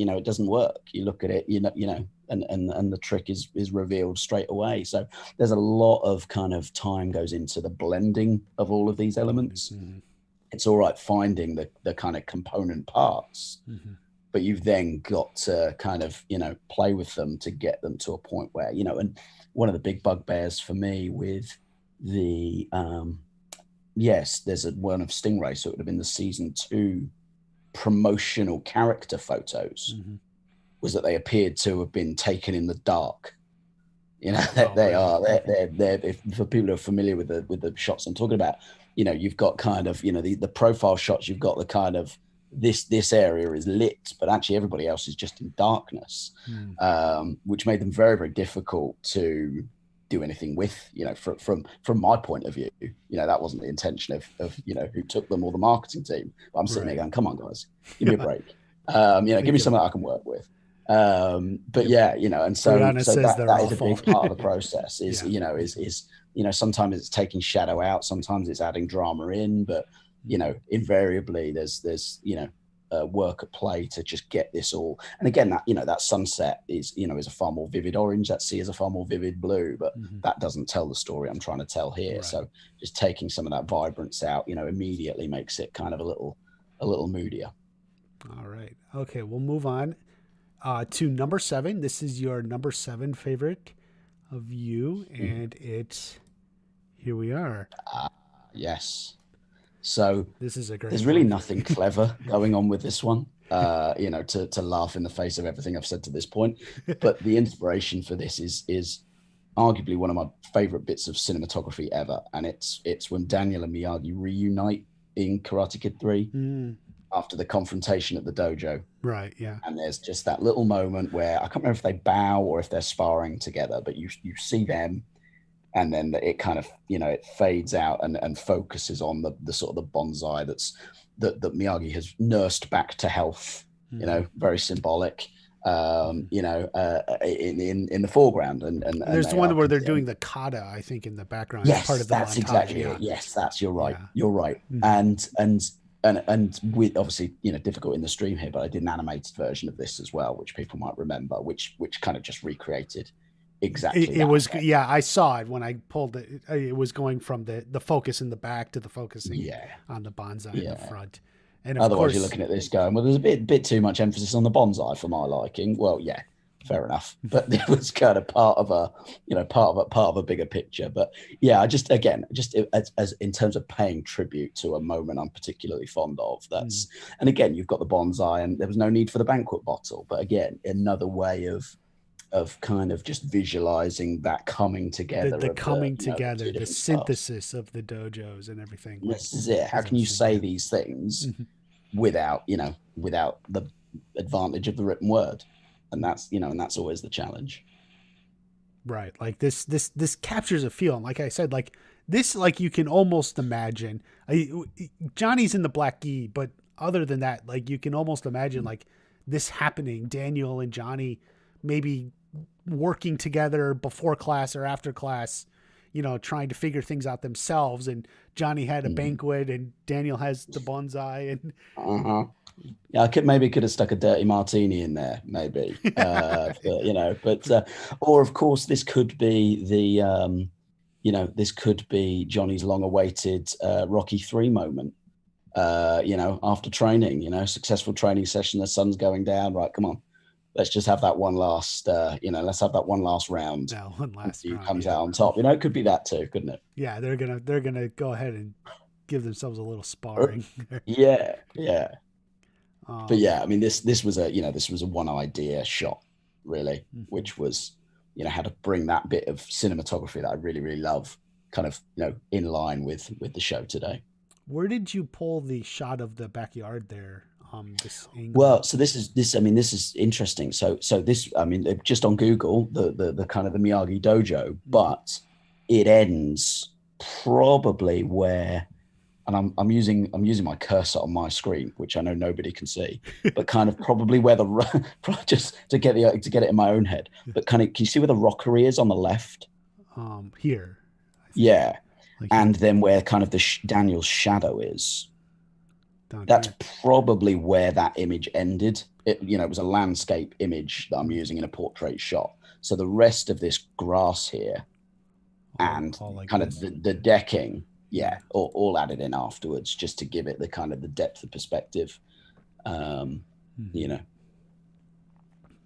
work. You look at it, and the trick is revealed straight away. So there's a lot of kind of time goes into the blending of all of these elements. Mm-hmm. It's all right finding the kind of component parts, but you've then got to kind of, play with them to get them to a point where, and one of the big bugbears for me with the, there's one of Stingray, so it would have been the season 2 promotional character photos, was that they appeared to have been taken in the dark. They're for people who are familiar with the shots I'm talking about, you've got kind of, the profile shots, you've got the kind of this area is lit, but actually everybody else is just in darkness, which made them very, very difficult to do anything with, from my point of view. That wasn't the intention of who took them or the marketing team. But I'm sitting there going, come on, guys, give me a break. Give me Think of something I can work with. But if yeah, and so Brianna says they're that is a awful. big part of the process. Is Yeah. sometimes it's taking shadow out, sometimes it's adding drama in, but invariably there's work at play to just get this all. And again, that sunset is a far more vivid orange. That sea is a far more vivid blue, but Mhm. that doesn't tell the story I'm trying to tell here. Right. So just taking some of that vibrance out, immediately makes it kind of a little moodier. All right. Okay, we'll move on to number 7. This is your number 7 favorite of you, and it's here we are. Yes. So This is a there's great really one. nothing clever going on with this one, to laugh in the face of everything I've said to this point. But the inspiration for this is arguably one of my favorite bits of cinematography ever, and it's when Daniel and Miyagi reunite in Karate Kid 3 Mm, after the confrontation at the dojo. right. Yeah. And there's just that little moment where I can't remember if they bow or if they're sparring together, but you see them, and then it kind of it fades out and focuses on the sort of the bonsai that Miyagi has nursed back to health. Mm-hmm. Very symbolic. Mm-hmm. In the foreground, and There's the they are one where they're doing condemned. the kata, I think, in the background as part Yes, of the that's montage. exactly Yeah. it. Yes, that's you're right. Yeah. You're right. Mm-hmm. And with obviously difficult in the stream here, but I did an animated version of this as well, which people might remember, which kind of just recreated exactly It that was, effect. yeah, I saw it when I pulled it. It was going from the focus in the back to the focusing Yeah, on the bonsai in the yeah. front. And of Otherwise, you're course, looking at this going, well, there's a bit too much emphasis on the bonsai for my liking. Well, yeah, fair enough, but it was kind of part of a bigger picture. But yeah, I just again, just as in terms of paying tribute to a moment I'm particularly fond of. mm, And again, you've got the bonsai, and there was no need for the banquet bottle. But again, another way of kind of just visualizing that coming together the of the coming the two together, the different styles. synthesis of the dojos and everything, like This is it. How as I can was you saying, say yeah. these things Mhm. without the advantage of the written word? And that's always the challenge. Right. Like this captures a feel. And like I said, like this, like you can almost imagine. Johnny's in the black gi, but other than that, like you can almost imagine like this happening. Daniel and Johnny maybe working together before class or after class, trying to figure things out themselves. And Johnny had a Mm. banquet, and Daniel has the bonsai, and Uh-huh. Yeah, I could have stuck a dirty martini in there, maybe. But or of course this could be this could be Johnny's long-awaited Rocky 3 moment. After training, successful training session, the sun's going down. Right, come on, let's just have that one last, let's have that one last round now one and last see who round. comes Yeah, out on top. It could be that too, couldn't it? yeah. They're gonna go ahead and give themselves a little sparring. Yeah, yeah. But um, yeah, I mean, this was a one idea shot, really, mhm. which was, how to bring that bit of cinematography that I really, really love, kind of, in line with the show today. Where did you pull the shot of the backyard there? This angle. Well, so this is interesting. So this, I mean, just on Google, the kind of the Miyagi dojo, Mm. but it ends probably where, and I'm using my cursor on my screen, which I know nobody can see, but kind of probably where just to get it in my own head, but kind of, can you see where the rockery is on the left? Here, I think, Yeah, like and here, then where kind of the Daniel's shadow is. down That's here. probably where that image ended. It was a landscape image that I'm Mm. using in a portrait shot. So the rest of this grass here and All like kind of this. the decking, Yeah, yeah, all added in afterwards, just to give it the kind of the depth of perspective. Um, mm-hmm. you know,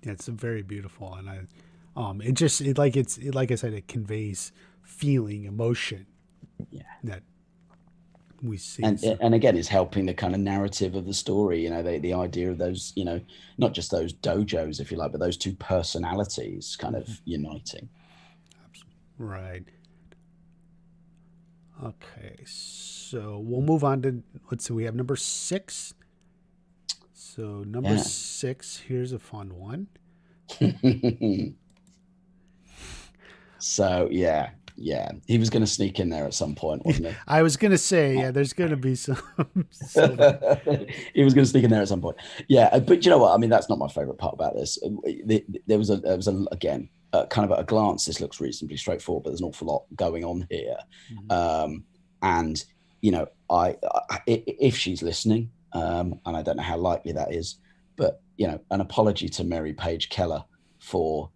Yeah, it's very beautiful, and like I said, it conveys feeling, emotion yeah. that we see. And So, and again, it's helping the kind of narrative of the story. The idea of those, not just those dojos, if you like, but those two personalities kind of mhm. uniting. Right. Okay, so we'll move on to, let's see, we have number 6. So number Yeah. 6, here's a fun one. So yeah. Yeah, he was going to sneak in there at some point, wasn't I was gonna say, yeah, there's gonna be some he? silver. He was going to sneak in there at some point. Yeah, but you know what? I mean, that's not my favorite part about this. There was a again, kind of at a glance, this looks reasonably straightforward, but there's an awful lot going on here. Mhm. And you know, if she's listening, and I don't know how likely that is, but you know, an apology to Mary Page Keller for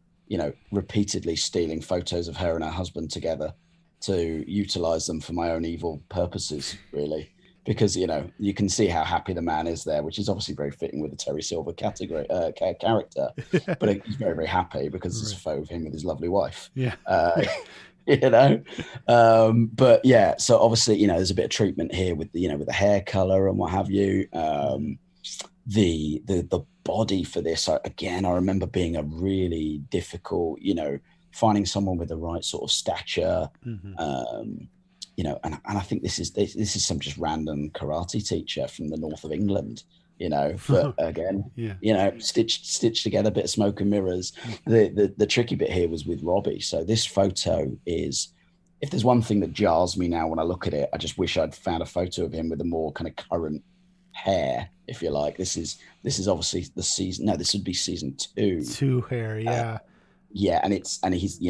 repeatedly stealing photos of her and her husband together to utilize them for my own evil purposes, really. Because you can see how happy the man is there, which is obviously very fitting with the Terry Silver character. But he's very, very happy because it's a Right. photo of him with his lovely wife. Yeah. you know but yeah, so obviously there's a bit of treatment here with the hair color and what have you. The body for this, again, I remember being a really difficult, finding someone with the right sort of stature. Mhm. And I think this is some just random karate teacher from the north of England, but again, Yeah. stitched together, a bit of smoke and mirrors. The tricky bit here was with Robbie. So this photo is, if there's one thing that jars me now when I look at it, I just wish I'd found a photo of him with a more kind of current hair, if you like. This is obviously the season. No, this would be season 2. Two hair, yeah. Yeah, and he's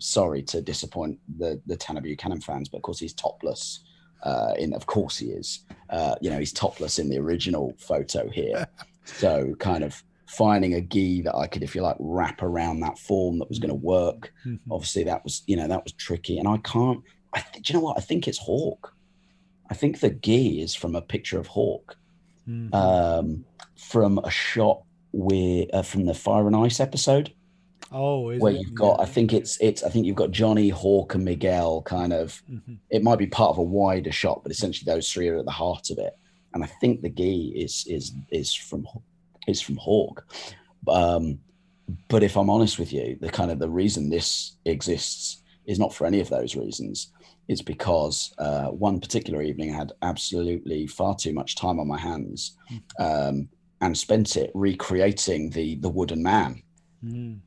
sorry to disappoint the Tanner Buchanan fans, but of course he's topless. Of course he is. He's topless in the original photo here. So kind of finding a gi that I could, if you like, wrap around that form that was going to work. Mhm. Obviously, that was tricky, and I can't. Do you know what? I think it's Hawk. I think the gi is from a picture of Hawk, Mhm. from a shot from the Fire and Ice episode, Oh, is where it? you've got, Yeah. I think you've got Johnny, Hawk, and Miguel kind of. Mhm. It might be part of a wider shot, but essentially those three are at the heart of it. And I think the gi is from Hawk. But if I'm honest with you, the reason this exists is not for any of those reasons. It's because one particular evening I had absolutely far too much time on my hands, and spent it recreating the wooden man. Mhm.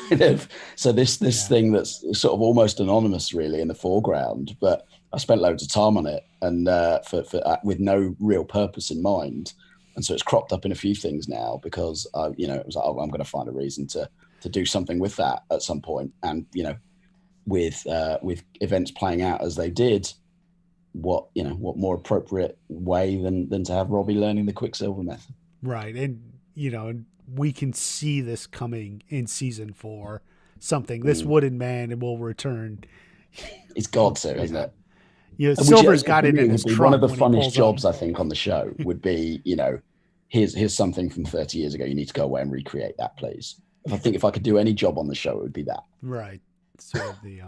Kind of. So this Yeah. thing that's sort of almost anonymous, really, in the foreground, but I spent loads of time on it, and for with no real purpose in mind. And so it's cropped up in a few things now because it was like, oh, I'm going to find a reason to do something with that at some point. And with events playing out as they did, what more appropriate way than to have Robbie learning the Quicksilver method? Right. And we can see this coming in season 4. This wooden man will return. It's got to, isn't it? Which, Silver's got for it me, in would his be trunk one of the when he funnest pulls jobs, up. I think, on the show would be, here's something from 30 years ago. You need to go away and recreate that, please. If I could do any job on the show, it would be that. Right. Sort of the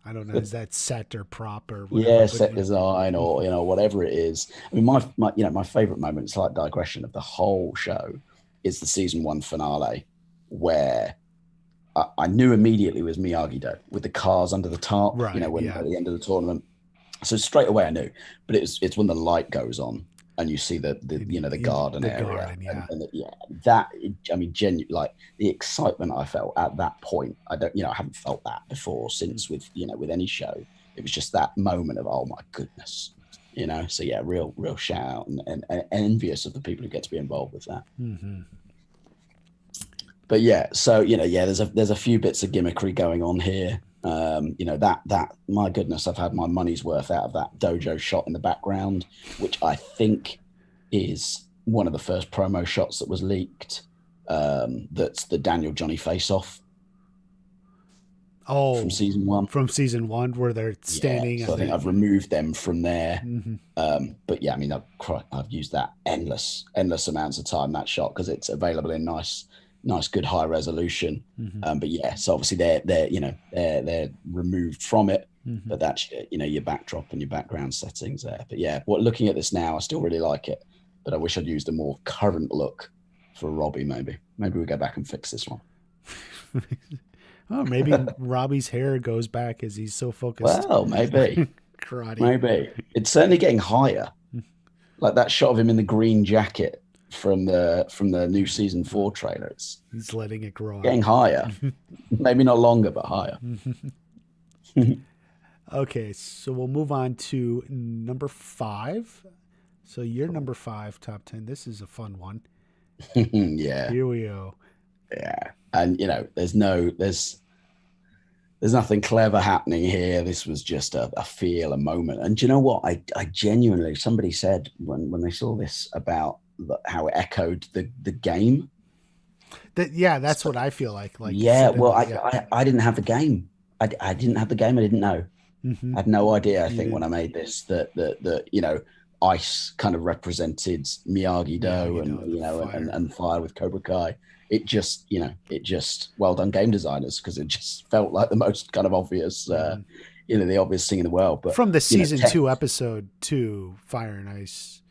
I don't know, is that set or prop or whatever? Yeah, set design or whatever it is. I mean, my favorite moment, slight digression, of the whole show is the season 1 finale, where I knew immediately it was Miyagi-Do with the cars under the tarp. Right, When yeah. at the end of the tournament. So straight away I knew, but it's when the light goes on and you see the garden the area, garden, yeah. and that, I mean, genuinely, like the excitement I felt at that point, I haven't felt that before since with any show. It was just that moment of, oh my goodness, So yeah, real shout out and envious of the people who get to be involved with that. Mm-hmm. But yeah, so there's a few bits of gimmickry going on here. That my goodness, I've had my money's worth out of that dojo shot in the background, which I think is one of the first promo shots that was leaked. That's the Daniel Johnny face-off. Oh, from season 1. From season 1, where they're standing. Yeah, so I think I've removed them from there. Mm-hmm. But yeah, I mean, I've used that endless amounts of time, that shot, because it's available in nice, good high resolution. Mm-hmm. But yeah, so obviously they're removed from it. Mm-hmm. But that's your backdrop and your background settings there. But yeah, looking at this now, I still really like it. But I wish I'd used a more current look for Robbie. Maybe we go back and fix this one. Oh, maybe Robbie's hair goes back as he's so focused. Well, maybe. Karate. Maybe. It's certainly getting higher. Like that shot of him in the green jacket from the new season 4 trailer. He's letting it grow getting up. higher. Maybe not longer, but higher. Okay, so we'll move on to number 5. So your number 5 top 10. This is a fun one. Yeah, Here we go. yeah. And there's nothing clever happening here. This was just a feel, a moment. And do you know what? I genuinely, somebody said when they saw this about how it echoed the game. Yeah, that's So, what I feel like. Like yeah, well, suddenly, yeah. I didn't have the game. I didn't have the game. I didn't know. Mm-hmm. I had no idea. I You think when didn't. I made this that ice kind of represented Miyagi Do, Miyagi and doing the fire. and fire with Cobra Kai. It just well done game designers, because it just felt like the most kind of obvious Mm-hmm. the obvious thing in the world. But From the you know season tech, 2 episode 2, Fire and Ice.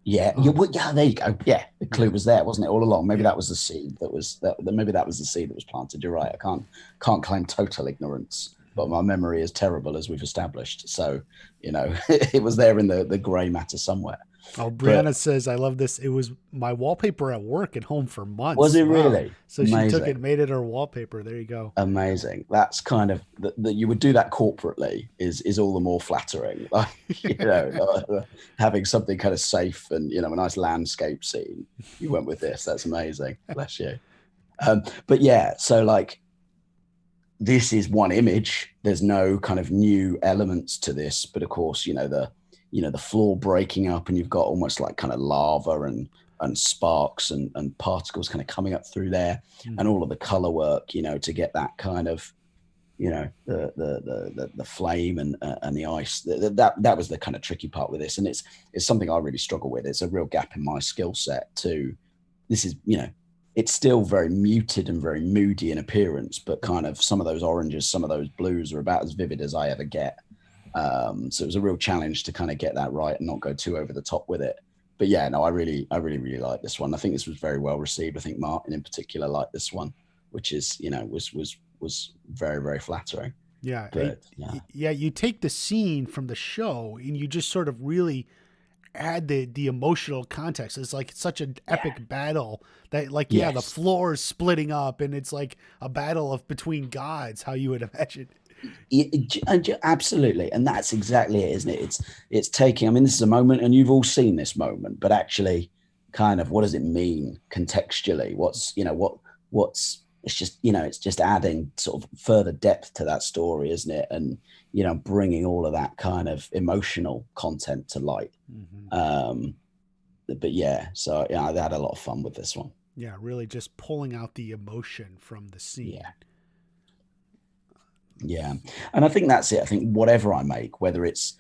yeah, there you go. Yeah, the Yeah, clue was there, wasn't it, all along? Maybe yeah. that was the seed maybe that was the seed that was planted. You're right. I can't claim total ignorance, but my memory is terrible, as we've established. So, it was there in the gray matter somewhere. Oh, But Brianna says, I love this. It was my wallpaper at work and home for was months. it Wow. really So she took it, amazing? made it her wallpaper. There you go. Amazing. That's kind of that you would do that corporately is all the more flattering. Like, having something kind of safe and a nice landscape scene. You went with this. That's amazing. Bless you. But yeah, so like, this is one image. There's no kind of new elements to this, but of course, the floor breaking up, and you've got almost like kind of lava and sparks and particles kind of coming up through there, and all of the color work, to get that kind of, the flame and the ice. That was the kind of tricky part with this, and it's something I really struggle with. It's a real gap in my skill set too. This is, it's still very muted and very moody in appearance, but kind of some of those oranges, some of those blues are about as vivid as I ever get. So it was a real challenge to kind of get that right and not go too over the top with it. But yeah, no, I really like this one. I think this was very well received. I think Martin in particular liked this one, which is, was very, very flattering. Yeah. But yeah, Yeah. You take the scene from the show and you just sort of really add the emotional context. It's like such an epic battle that, like, yeah, the yes, floor is splitting up and it's like a battle of between gods, how you would imagine. absolutely, and that's exactly it, isn't it? It's taking. I mean, this is a moment, and you've all seen this moment, but actually, kind of, what does it mean contextually? What's it's just adding sort of further depth to that story, isn't it? And bringing all of that kind of emotional content to light. Mm-hmm. But yeah, so yeah, I had a lot of fun with this one. Yeah, really just pulling out the emotion from the scene. Yeah. Yeah, and I think that's it. I think whatever I make, whether it's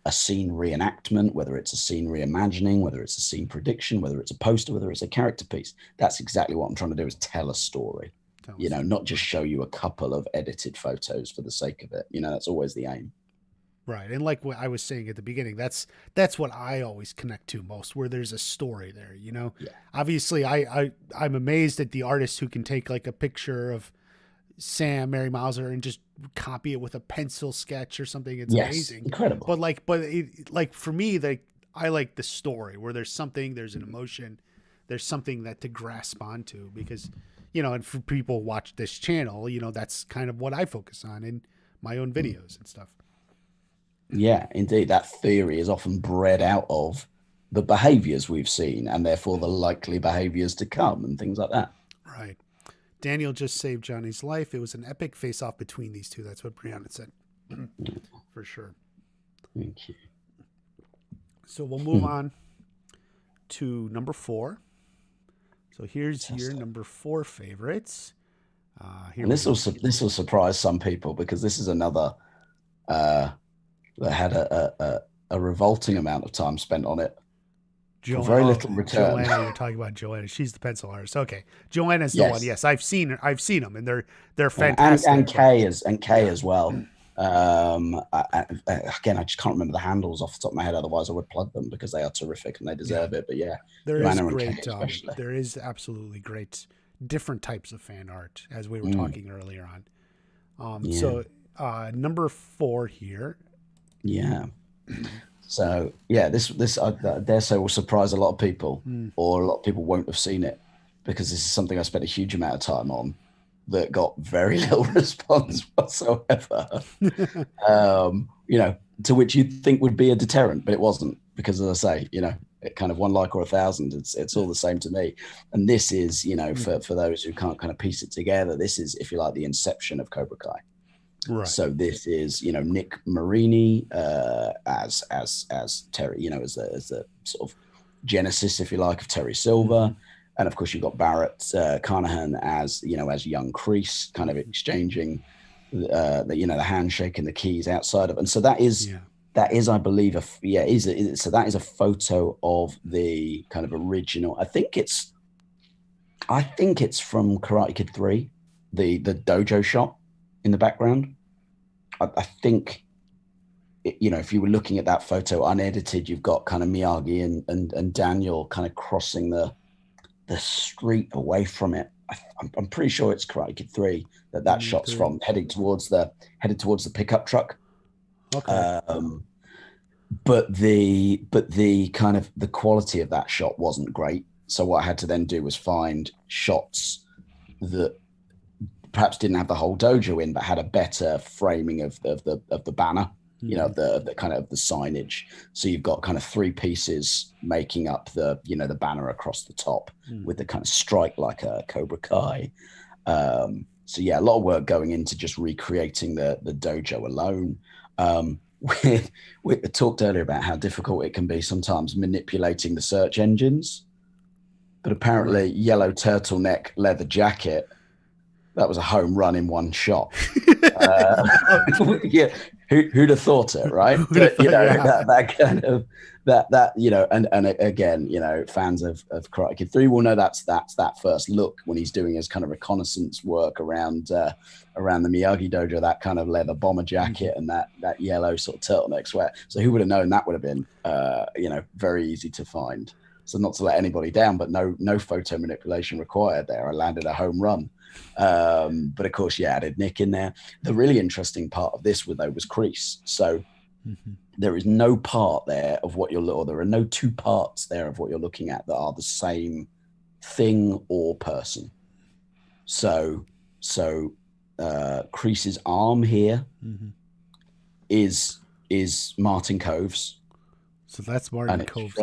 a scene reenactment, whether it's a scene reimagining, whether it's a scene prediction, whether it's a poster, whether it's a character piece, that's exactly what I'm trying to do, is tell a story. Not just show you a couple of edited photos for the sake of it. That's always the aim. Right. And like what I was saying at the beginning, that's what I always connect to most, where there's a story there, Yeah. Obviously I'm amazed at the artist who can take like a picture of Sam Mary Mauser and just copy it with a pencil sketch or something. It's Yes, amazing. incredible. Like for me, I like the story where there's something, there's an emotion, there's something that to grasp onto, because, and for people who watch this channel, that's kind of what I focus on in my own videos and stuff. Yeah, indeed. That theory is often bred out of the behaviors we've seen, and therefore the likely behaviors to come and things like that. Right. Daniel just saved Johnny's life. It was an epic face-off between these two. That's what Brianna said. For sure. Thank you. So we'll move on to number 4. So here's your number 4 favorites. And this will surprise some people, because this is another that had a revolting amount of time spent on it. Very little return. Joanna, you're talking about Joanna. She's the pencil artist. Okay, Joanna's the Yes. one. Yes, I've seen her. I've seen them, and they're fantastic. And Kay as well. Again, I just can't remember the handles off the top of my head. Otherwise, I would plug them, because they are terrific and they deserve it. But yeah, there Joanna is and Kay great. especially. There is absolutely great different types of fan art, as we were talking earlier on. So number 4 here. Yeah. So yeah, this I dare say will surprise a lot of people, or a lot of people won't have seen it, because this is something I spent a huge amount of time on. that got very little response whatsoever. To which you'd think would be a deterrent, but it wasn't, because as I say, it kind of 1 like or 1,000, it's all the same to me. And this is, for those who can't kind of piece it together, this is, if you like, the inception of Cobra Kai. Right. So this is, Nick Marini as Terry, as the sort of genesis, if you like, of Terry Silver. And of course, you've got Barrett Carnahan as young Kreese, kind of exchanging the handshake and the keys outside of, and so that is, I believe, so that is a photo of the kind of original. I think it's from Karate Kid 3, the dojo shot in the background. I think, if you were looking at that photo unedited, you've got kind of Miyagi and Daniel kind of crossing the street away from it. I'm pretty sure it's Karate Kid 3 that shot's from, headed towards the pickup truck. Okay. But the kind of the quality of that shot wasn't great. So what I had to then do was find shots that perhaps didn't have the whole dojo in, but had a better framing of the banner, the kind of the signage. So you've got kind of 3 pieces making up the banner across the top with the kind of strike like a Cobra Kai. So yeah, a lot of work going into just recreating the dojo alone. We talked earlier about how difficult it can be sometimes manipulating the search engines, but apparently yellow turtleneck leather jacket, that was a home run in one shot. Yeah, who'd have thought it, right? But, that kind of and again, fans of Karate Kid 3 will know that's that first look when he's doing his kind of reconnaissance work around the Miyagi dojo, that kind of leather bomber jacket and that yellow sort of turtleneck sweat. So who would have known that would have been very easy to find. So not to let anybody down, but no photo manipulation required there. I landed a home run. But of course, added Nick in there. The really interesting part of this was Kreese. So there is no part there of what there are no 2 parts there of what you're looking at that are the same thing or person. So Kreese's arm here is Martin Cove's. So that's Martin Cove's.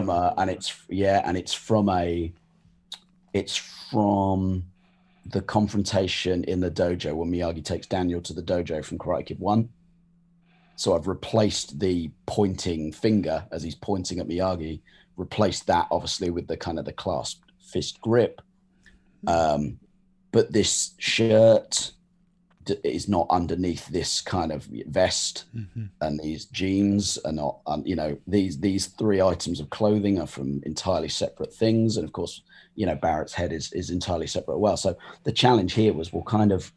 It's from the confrontation in the dojo when Miyagi takes Daniel to the dojo from Karate Kid 1. So I've replaced the pointing finger as he's pointing at Miyagi, replaced that obviously with the kind of the clasped fist grip. But this shirt is not underneath this kind of vest, and these jeans are not, these 3 items of clothing are from entirely separate things. And of course, Barrett's head is entirely separate as well. So the challenge here was, kind of,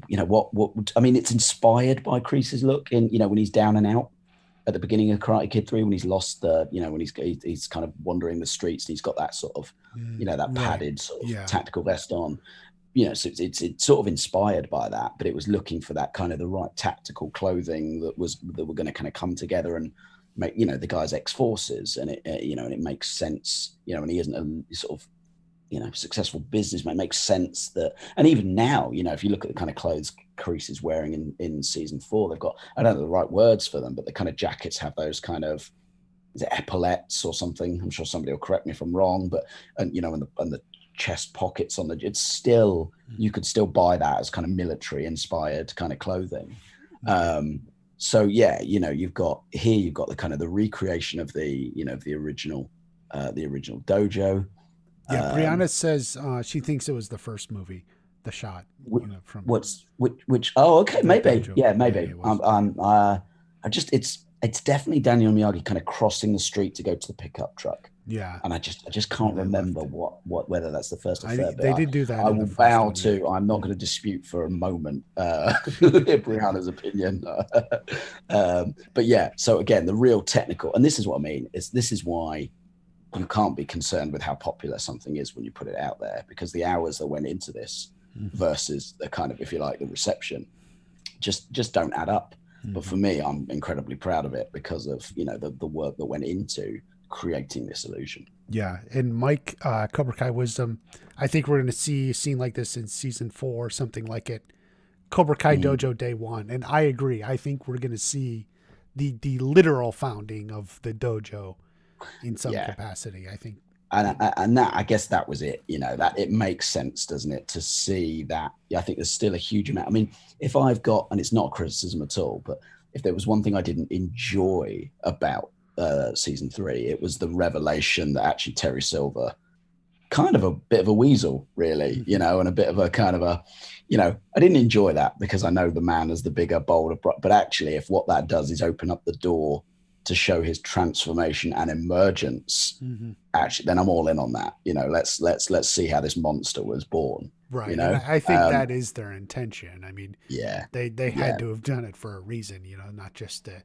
it's inspired by Kreese's look in, when he's down and out at the beginning of Karate Kid 3, when he's lost when he's kind of wandering the streets and he's got that sort of, that padded sort of tactical vest on. So it's sort of inspired by that, but it was looking for that kind of the right tactical clothing that were going to kind of come together and make, the guy's ex-forces, and it makes sense, and he isn't a sort of, successful businessman. It makes sense that, and even now, if you look at the kind of clothes Kreese is wearing in season 4, they've got, I don't know the right words for them, but the kind of jackets have those kind of, is it epaulettes or something? I'm sure somebody will correct me if I'm wrong, but, and the chest pockets on it's still, you could still buy that as kind of military inspired kind of clothing. So you've got the kind of the recreation of the the original dojo. Brianna says she thinks it was the first movie, the shot from which oh, okay, maybe dojo. Maybe it's definitely Daniel Miyagi kind of crossing the street to go to the pickup truck. Yeah, and I just can't remember whether that's the first or third. They did do that. I will bow to. I'm not going to dispute for a moment Brianna's opinion. But so again, the real technical, and this is what I mean. This is why you can't be concerned with how popular something is when you put it out there, because the hours that went into this versus the kind of, if you like, the reception, just don't add up. But for me, I'm incredibly proud of it because of the work that went into creating this illusion. Yeah, and Mike, Cobra Kai Wisdom, I think we're going to see a scene like this in season 4 or something like it. Cobra Kai Mm. Dojo Day 1. And I agree. I think we're going to see the literal founding of the dojo in some Yeah. capacity, I think. And that, I guess that was it, that it makes sense, doesn't it, to see that. I think there's still a huge amount. I mean, if I've got, and it's not a criticism at all, but if there was one thing I didn't enjoy about season 3, it was the revelation that actually Terry Silver, kind of a bit of a weasel, really, and a bit of a kind of a, I didn't enjoy that because I know the man is the bigger, bolder, but actually, if what that does is open up the door to show his transformation and emergence, actually, then I'm all in on that. Let's see how this monster was born. Right. And I think that is their intention. I mean, they had to have done it for a reason, not just to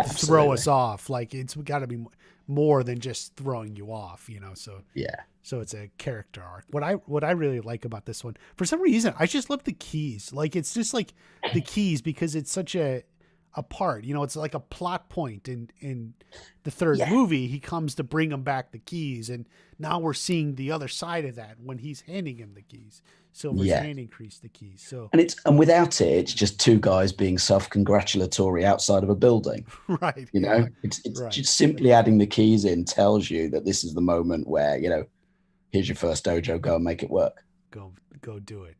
throw us off. Like, it's got to be more than just throwing you off, so it's a character arc. What I really like about this one, for some reason, I just love the keys. Like, it's just like the keys, because it's such a part, it's like a plot point in the third movie. He comes to bring him back the keys, and now we're seeing the other side of that when he's handing him the keys. Silver's handing Kreese the keys. So and without it, it's just two guys being self-congratulatory outside of a building. Right. It's just simply adding the keys in tells you that this is the moment where, here's your first dojo, go and make it work. Go do it.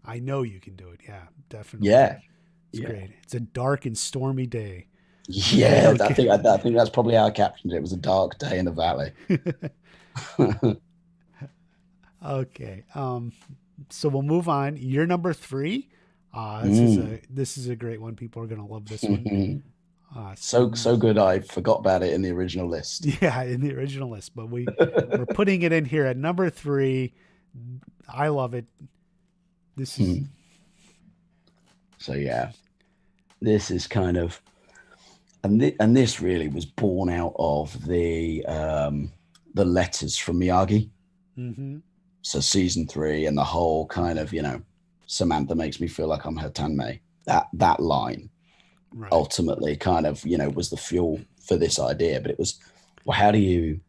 I know you can do it. Yeah, definitely. Yeah. It's great. It's a dark and stormy day. Yeah, okay. I think that's probably how I captioned it. It was a dark day in the valley. Okay. So we'll move on. You're number 3. This is a great one. People are gonna love this one. So good. I forgot about it in the original list. Yeah, in the original list, but we're putting it in here at number 3. I love it. This is so yeah. This is kind of, and this really was born out of the letters from Miyagi. So season 3 and the whole kind of, Samantha makes me feel like I'm her Tanmay. That line ultimately kind of, was the fuel for this idea. But it was, well, how do you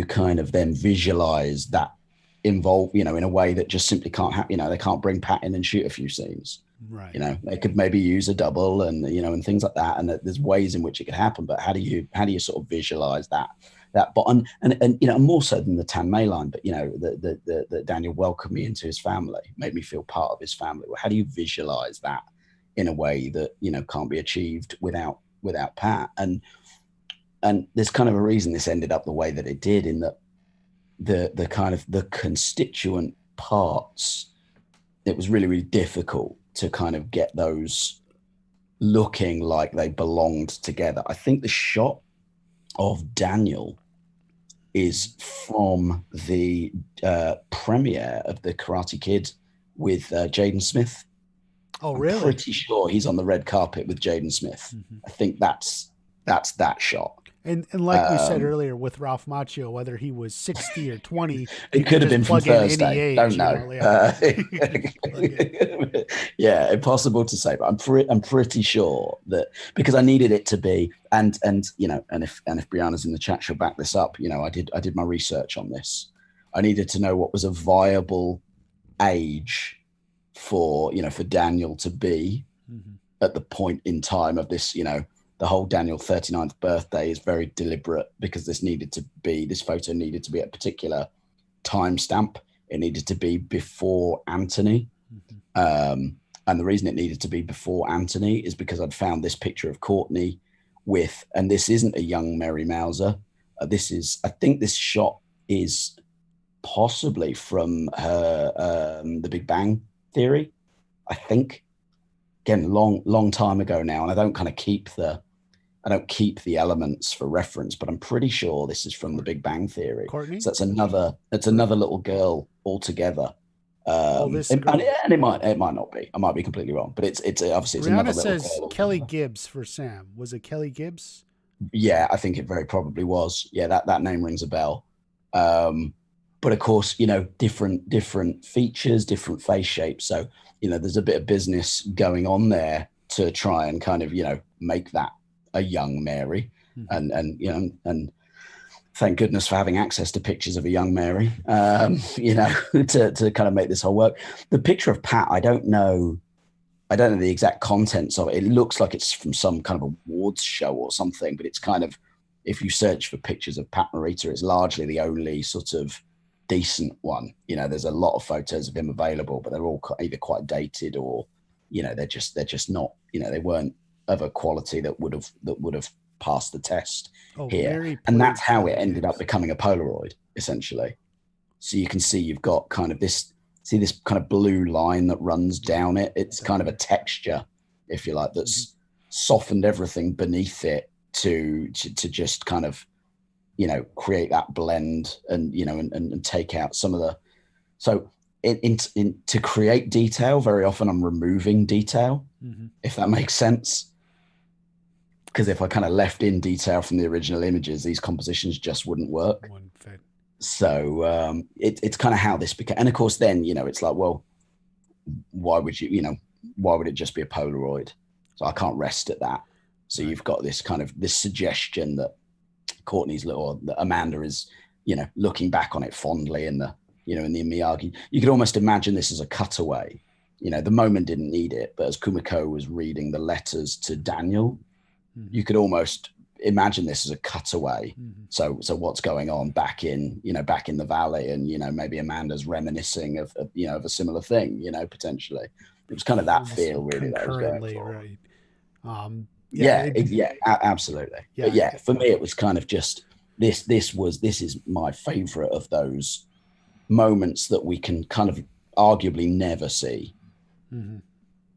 kind of then visualize that involve, in a way that just simply can't happen. They can't bring Pat in and shoot a few scenes. Right. They could maybe use a double and, and things like that. And there's ways in which it could happen, but how do you sort of visualize that? But and more so than the Tanmay line, but the Daniel welcomed me into his family, made me feel part of his family. Well, how do you visualize that in a way that can't be achieved without Pat? And there's kind of a reason this ended up the way that it did, in that the kind of the constituent parts, it was really, really difficult to kind of get those looking like they belonged together. I think the shot of Daniel is from the premiere of the Karate Kid with Jaden Smith. Oh, really? I'm pretty sure he's on the red carpet with Jaden Smith. I think that's that shot. And like we said earlier with Ralph Macchio, whether he was 60 or 20, it could have been from Thursday. Don't know. Yeah, impossible to say. But I'm pretty sure that, because I needed it to be, and if Brianna's in the chat, she'll back this up. I did my research on this. I needed to know what was a viable age for Daniel to be at the point in time of this. The whole Daniel 39th birthday is very deliberate, because this photo needed to be at a particular timestamp. It needed to be before Anthony. And the reason it needed to be before Anthony is because I'd found this picture of Courtney and this isn't a young Mary Mauser. I think this shot is possibly from her, The Big Bang Theory, I think. Again, long time ago now. And I don't keep the elements for reference, but I'm pretty sure this is from The Big Bang Theory. Courtney? So that's another little girl altogether. And it might not be. I might be completely wrong, but it's obviously it's Brianna another little says girl. Kelly Gibbs for Sam. Was it Kelly Gibbs? Yeah, I think it very probably was. Yeah, that name rings a bell. But of course, different features, different face shapes. So, there's a bit of business going on there to try and kind of, make that a young Mary, Mm-hmm. and thank goodness for having access to pictures of a young Mary, to kind of make this whole work. The picture of Pat, I don't know the exact contents of it. It looks like it's from some kind of awards show or something, but it's kind of, if you search for pictures of Pat Morita, it's largely the only sort of decent one. There's a lot of photos of him available, but they're all either quite dated or, they're just not, they weren't of a quality that would have passed the test here. Very And that's how it played ended up becoming a Polaroid, essentially. So you can see you've got kind of this kind of blue line that runs down it. It's kind of a texture, if you like, that's softened everything beneath it to just kind of, create that blend and, and take out some of the, so to create detail, very often I'm removing detail, if that makes sense. Because if I kind of left in detail from the original images, these compositions just wouldn't work. One fit. So it's kind of how this became. And of course, then, it's like, well, why would it just be a Polaroid? So I can't rest at that. So you've got this kind of this suggestion that Courtney's or that Amanda is, looking back on it fondly in the, in the Miyagi. You could almost imagine this as a cutaway. The moment didn't need it, but as Kumiko was reading the letters to Daniel, you could almost imagine this as a cutaway. So what's going on back in the valley, and maybe Amanda's reminiscing of a similar thing, potentially. It was kind of that feel really that I was going for. Right. Absolutely. But for me it was kind of just this is my favorite of those moments that we can kind of arguably never see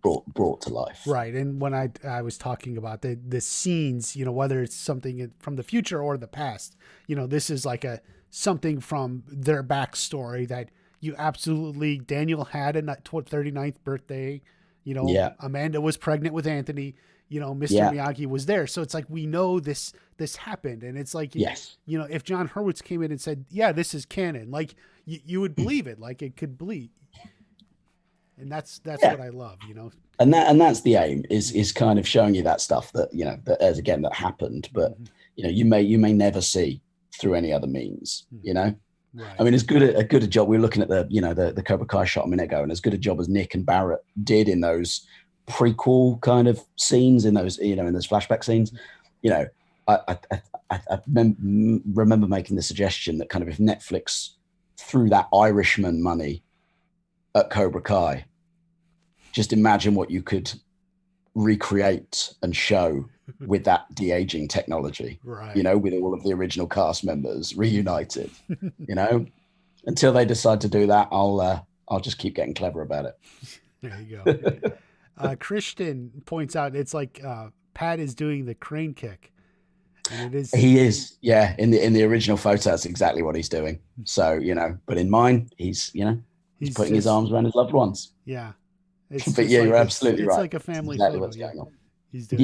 brought to life. Right. And when I was talking about the scenes, whether it's something from the future or the past, this is like something from their backstory that you absolutely, Daniel had in that 39th birthday, Amanda was pregnant with Anthony, Mr. Miyagi was there. So it's like, we know this happened. And it's like, yes, if John Hurwitz came in and said, yeah, this is canon, like you would believe it, like it could bleed. And that's what I love, And that's the aim is kind of showing you that stuff that, that happened, but you may never see through any other means, Right. I mean, as good a job, we were looking at the Cobra Kai shot a minute ago, and as good a job as Nick and Barrett did in those prequel kind of scenes, in those, in those flashback scenes, I remember making the suggestion that kind of if Netflix threw that Irishman money at Cobra Kai, just imagine what you could recreate and show with that de-aging technology, right. With all of the original cast members reunited, until they decide to do that, I'll just keep getting clever about it. There you go. Christian points out it's like Pat is doing the crane kick. And it is. He is, yeah. In the original photo, that's exactly what he's doing. So, but in mine, he's putting his arms around his loved ones. Yeah. But yeah, you're absolutely right. It's like a family exactly photo. What's going on. He's doing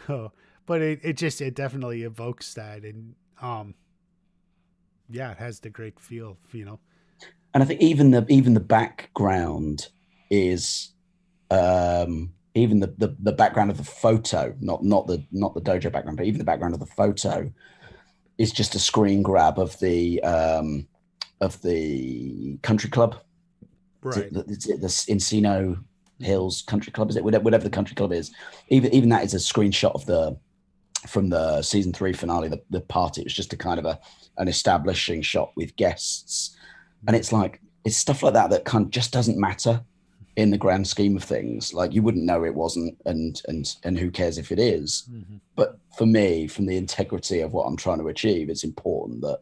So, but it definitely evokes that, and it has the great feel, And I think even the background is even the background of the photo, not the dojo background, but even the background of the photo is just a screen grab of the country club. Right. The Encino Hills Country Club, is it? Whatever the country club is. Even that is a screenshot from the season 3 finale, the party. It was just a kind of an establishing shot with guests. And it's like, it's stuff like that kind of just doesn't matter in the grand scheme of things. Like, you wouldn't know it wasn't, and who cares if it is. But for me, from the integrity of what I'm trying to achieve, it's important that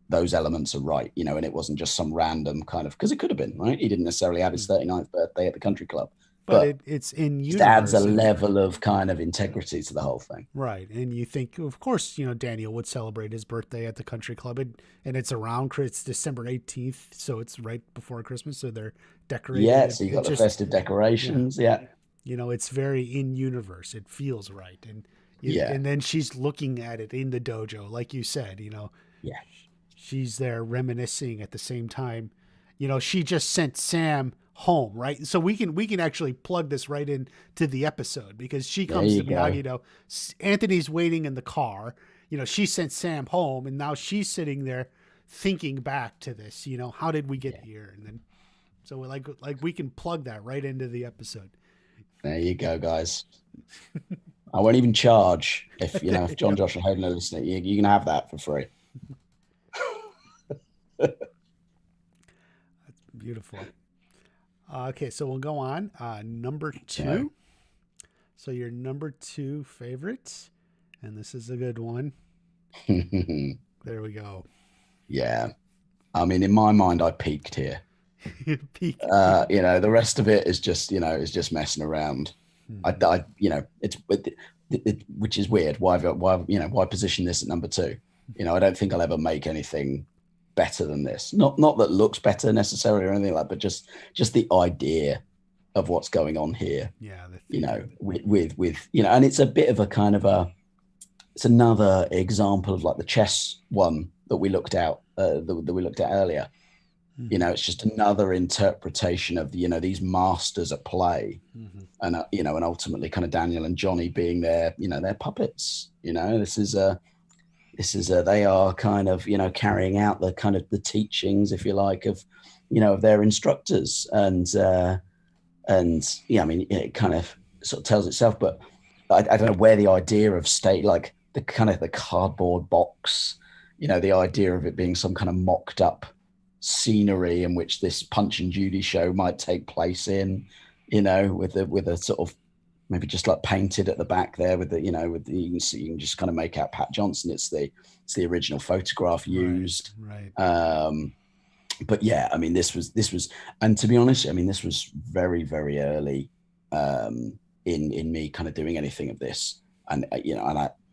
those elements are right, and it wasn't just some random kind of, because it could have been, right? He didn't necessarily have his 39th birthday at the country club. But it's in universe. It adds a level of kind of integrity to the whole thing. Right. And you think, of course, Daniel would celebrate his birthday at the country club, and it's it's December 18th, so it's right before Christmas, so they're decorated. Yeah, so you got the festive decorations, yeah. It's very in universe. It feels right. And and then she's looking at it in the dojo, like you said, she's there reminiscing at the same time. She just sent Sam home, right? So we can actually plug this right in to the episode because she There comes you to go. Miyagi. Anthony's waiting in the car. She sent Sam home, and now she's sitting there thinking back to this. How did we get Yeah. here? And then so we're like we can plug that right into the episode. There you go, guys. I won't even charge There if you John, go. Josh, and Hayden are listening. You can have that for free. Beautiful. Okay, so we'll go on. Number Okay. two. So your number two favorite, and this is a good one. There we go. Yeah. I mean, in my mind, I peaked here. Peak. The rest of it is just, is just messing around. Mhm. Which is weird. Why position this at number two? I don't think I'll ever make anything better than this. Not that looks better necessarily or anything like that, but just the idea of what's going on here. Yeah, the theme of it. With and it's a bit of a kind of it's another example of like the chess one that we looked at that we looked at earlier. Mm-hmm. It's just another interpretation of these masters at play, Mm-hmm. and and ultimately kind of Daniel and Johnny being their puppets. They are kind of carrying out the kind of the teachings, if you like, of their instructors, and yeah, I mean it kind of sort of tells itself, but I don't know where the idea of state, like the kind of the cardboard box, the idea of it being some kind of mocked up scenery in which this Punch and Judy show might take place in, with a sort of maybe just like painted at the back there with you can just kind of make out Pat Johnson. It's the original photograph Right, used. right. But yeah, I mean, this was, and to be honest, I mean, this was very, very early in me kind of doing anything of this, and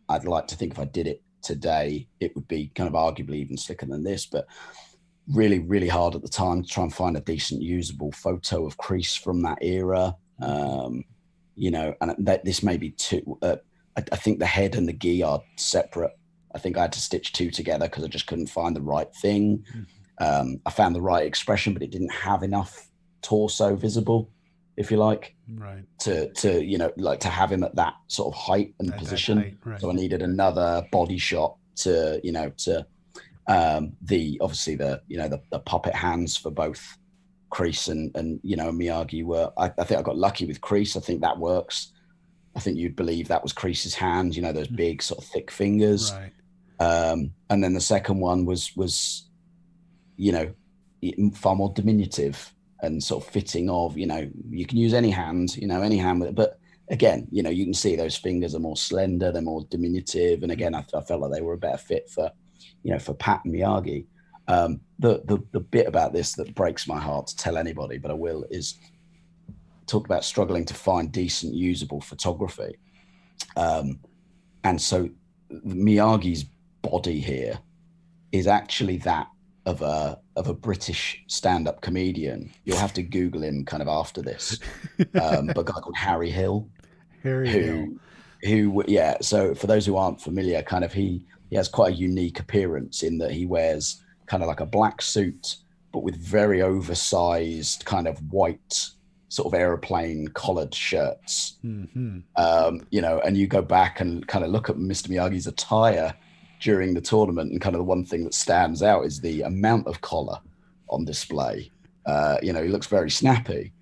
I'd like to think if I did it today, it would be kind of arguably even slicker than this, but really, really hard at the time to try and find a decent usable photo of Crease from that era. And that this may be too. I think the head and the gi are separate. I think I had to stitch two together because I just couldn't find the right thing. I found the right expression, but it didn't have enough torso visible, if you like, Right. to have him at that sort of height and At that position. height, right. So I needed another body shot to the obviously the puppet hands for both Crease and Miyagi were. I think I got lucky with Crease. I think that works. I think you'd believe that was Crease's hands. Those big sort of thick fingers. Right. And then the second one was far more diminutive and sort of fitting of, you can use any hand, any hand with it. But again, you can see those fingers are more slender, they're more diminutive. And again, I felt like they were a better fit for Pat and Miyagi. The bit about this that breaks my heart to tell anybody, but I will, is talk about struggling to find decent usable photography. And so Miyagi's body here is actually that of a British stand-up comedian. You'll have to Google him kind of after this. But a guy called Harry Hill, Harry Hill. yeah. So for those who aren't familiar, kind of he has quite a unique appearance in that he wears kind of like a black suit, but with very oversized kind of white sort of aeroplane collared shirts. Mm-hmm. And you go back and kind of look at Mr. Miyagi's attire during the tournament, and kind of the one thing that stands out is the amount of collar on display. He looks very snappy,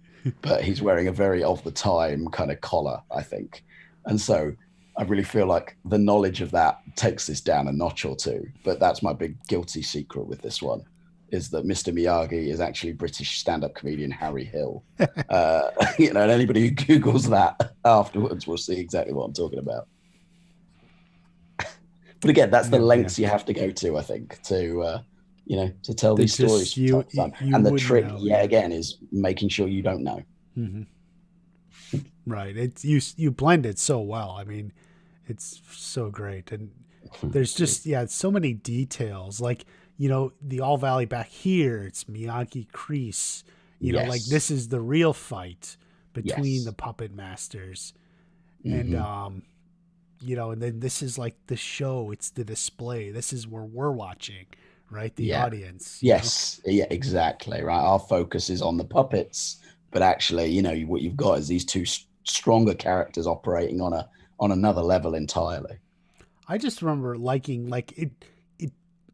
but he's wearing a very of the time kind of collar, I think. And so I really feel like the knowledge of that takes this down a notch or two. But that's my big guilty secret with this one, is that Mr. Miyagi is actually British stand-up comedian Harry Hill. And anybody who Googles that afterwards will see exactly what I'm talking about. But again, that's the lengths you have to go to, I think, to tell these stories from time to time. And the trick, again, is making sure you don't know. Mm-hmm. Right. It's you blend it so well. I mean, it's so great, and there's just so many details. Like the All Valley back here, it's Miyagi Crease. Like this is the real fight between the puppet masters, and and then this is like the show. It's the display. This is where we're watching, right? The Yeah. audience, you know? Yes. Yeah, exactly. Right. Our focus is on the puppets, but actually, what you've got is these two stronger characters operating on another level entirely. I just remember liking like it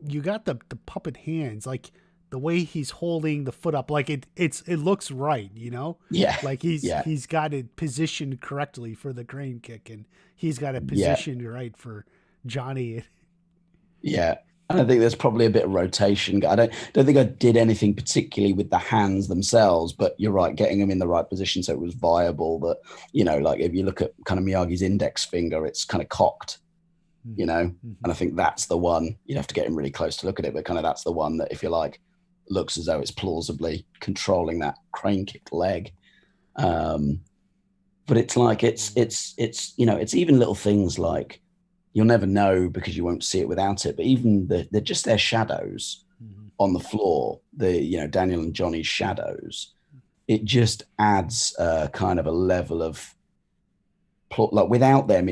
you got the puppet hands, like the way he's holding the foot up, like it looks right, you know? Yeah. Like Yeah. he's got it positioned correctly for the crane kick, and he's got it Yeah. positioned right for Johnny. Yeah. And I think there's probably a bit of rotation. I don't think I did anything particularly with the hands themselves, but you're right, getting them in the right position so it was viable. That, like if you look at kind of Miyagi's index finger, it's kind of cocked, Mm-hmm. and I think that's the one. You'd have to get him really close to look at it, but kind of that's the one that, if you like, looks as though it's plausibly controlling that crane kicked leg. Um, but it's like it's even little things like, you'll never know because you won't see it without it, but even they're just their shadows Mm-hmm. on the floor, Daniel and Johnny's shadows. It just adds kind of a level of plot. Like, without them,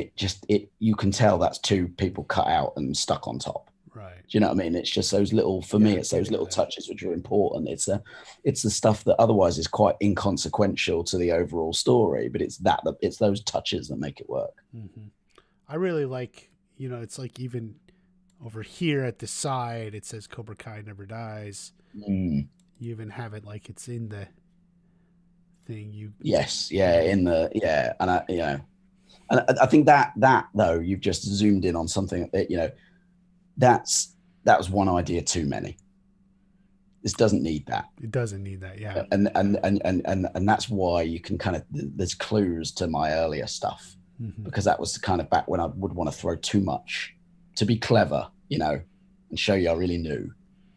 you can tell that's two people cut out and stuck on top. Right. Do you know what I mean? It's just those little, for Yeah, me, I'm it's those getting little that. touches which are important. It's the stuff that otherwise is quite inconsequential to the overall story, but it's those touches that make it work. Mm-hmm. I really like, it's like even over here at the side, it says Cobra Kai never dies. Mm. You even have it like it's in the thing. Yes, yeah, You in the yeah, and I think that though, you've just zoomed in on something that that was one idea too many. This doesn't need that. it doesn't need that. Yeah. And that's why you can kind of, there's clues to my earlier stuff, Mm-hmm. because that was kind of back when I would want to throw too much to be clever, and show you I really knew.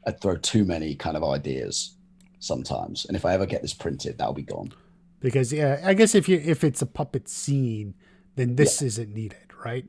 I'd throw too many kind of ideas sometimes, and if I ever get this printed, that'll be gone. Because yeah, I guess if it's a puppet scene, then this Yeah, isn't needed, right?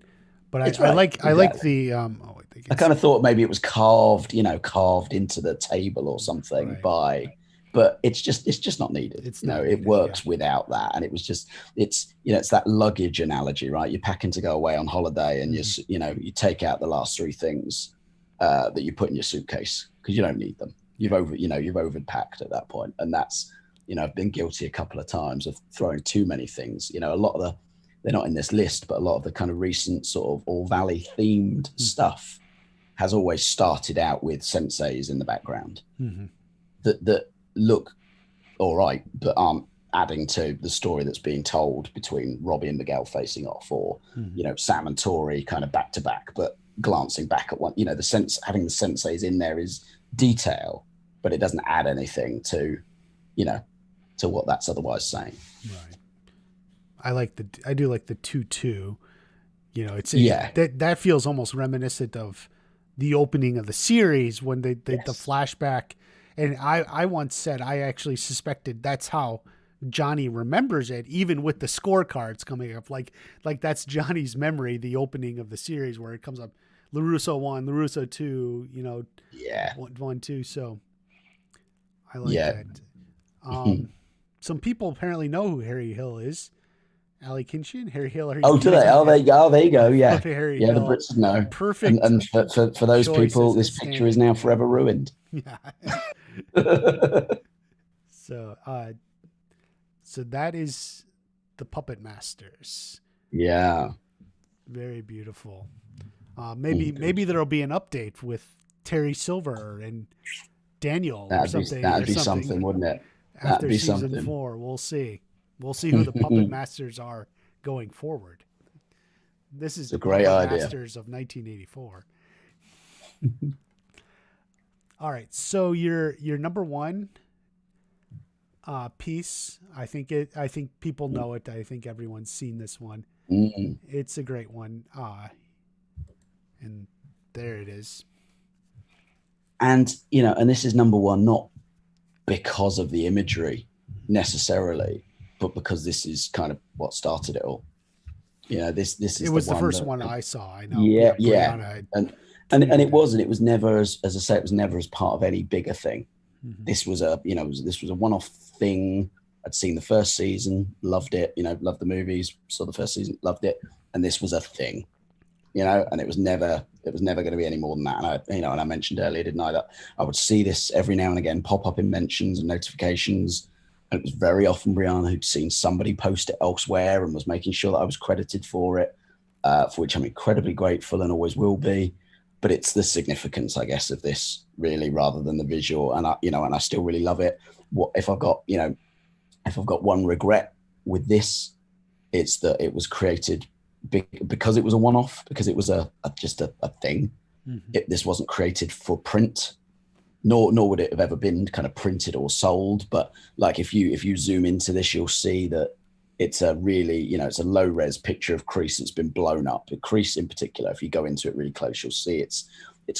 But it's I right, like exactly. the oh, I think I it's kind of thought maybe it was carved into the table or something right. but it's just not needed. It's not It needed. Yeah. works without that. And it's that luggage analogy, right? You're packing to go away on holiday, and Mm-hmm. you take out the last three things that you put in your suitcase because you don't need them. You've overpacked at that point, and that's, I've been guilty a couple of times of throwing too many things. A lot of they're not in this list, but a lot of the kind of recent sort of All Valley themed Mm-hmm. stuff has always started out with senseis in the background Mm-hmm. that look all right, but aren't adding to the story that's being told between Robbie and Miguel facing off, or Mm-hmm. Sam and Tori kind of back to back, but glancing back at one. The sense, having the senseis in there is detail, but it doesn't add anything you know to what that's otherwise saying. Right. I do like the 2-2. It's Yeah. that feels almost reminiscent of the opening of the series when the Yes. flashback. And I once said I actually suspected that's how Johnny remembers it, even with the scorecards coming up. Like that's Johnny's memory, the opening of the series where it comes up, LaRusso 1, LaRusso 2, Yeah. 1, 2. So I like Yeah. that. Um, some people apparently know who Harry Hill is. Ali Kinchin, Harry Hill. Are you Oh, do they? kidding? Oh, Yeah. there you go. Oh, there you go. Love Yeah. Harry Yeah, the Hill. Brits know. And Perfect and for those choice people, as a this picture is stand-in. now forever ruined. Yeah. So, so that is the Puppet Masters. Yeah. Very beautiful. Mm. Maybe there'll be an update with Terry Silver and Daniel or something That'd be something, wouldn't it? That'd after be season something. 4. We'll see. We'll see who the Puppet Masters are going forward. This is It's a the great Puppet idea. Masters of 1984. All right, so your number one piece. I think people know it. I think everyone's seen this one. Mm. It's a great one. And there it is. And this is number one, not because of the imagery necessarily, but because this is kind of what started it all. This is It was the one first that, one I saw. I know. yeah, yeah. Brianna And it tweeted wasn't. It was never, as I say, it was never as part of any bigger thing. Mhm. This was a one-off thing. I'd seen the first season, loved it. Loved the movies. Saw the first season, loved it, and this was a thing. and it was never going to be any more than that. And and I mentioned earlier, didn't I, that I would see this every now and again pop up in mentions and notifications. And it was very often Brianna who'd seen somebody post it elsewhere and was making sure that I was credited for it, for which I'm incredibly grateful and always will be. But it's the significance, I guess, of this really, rather than the visual. And I still really love it. What if I've got, if I've got one regret with this, it's that it was created because it was a one-off, because it was just a thing. Mm-hmm. This wasn't created for print, nor would it have ever been kind of printed or sold. But like if you zoom into this, you'll see that it's a really, it's a low res picture of Crease that's been blown up. Crease in particular, if you go into it really close, you'll see it's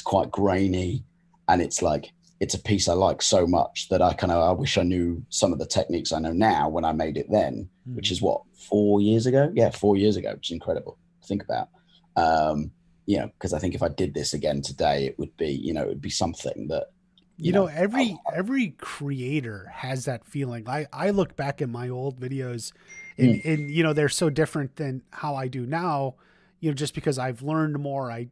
quite grainy, and it's a piece I like so much that I wish I knew some of the techniques I know now when I made it then, which is what, 4 years ago? Yeah, 4 years ago, which is incredible to think about. Because I think if I did this again today, it would be, it would be something that, every creator has that feeling. I look back at my old videos and they're so different than how I do now, just because I've learned more, I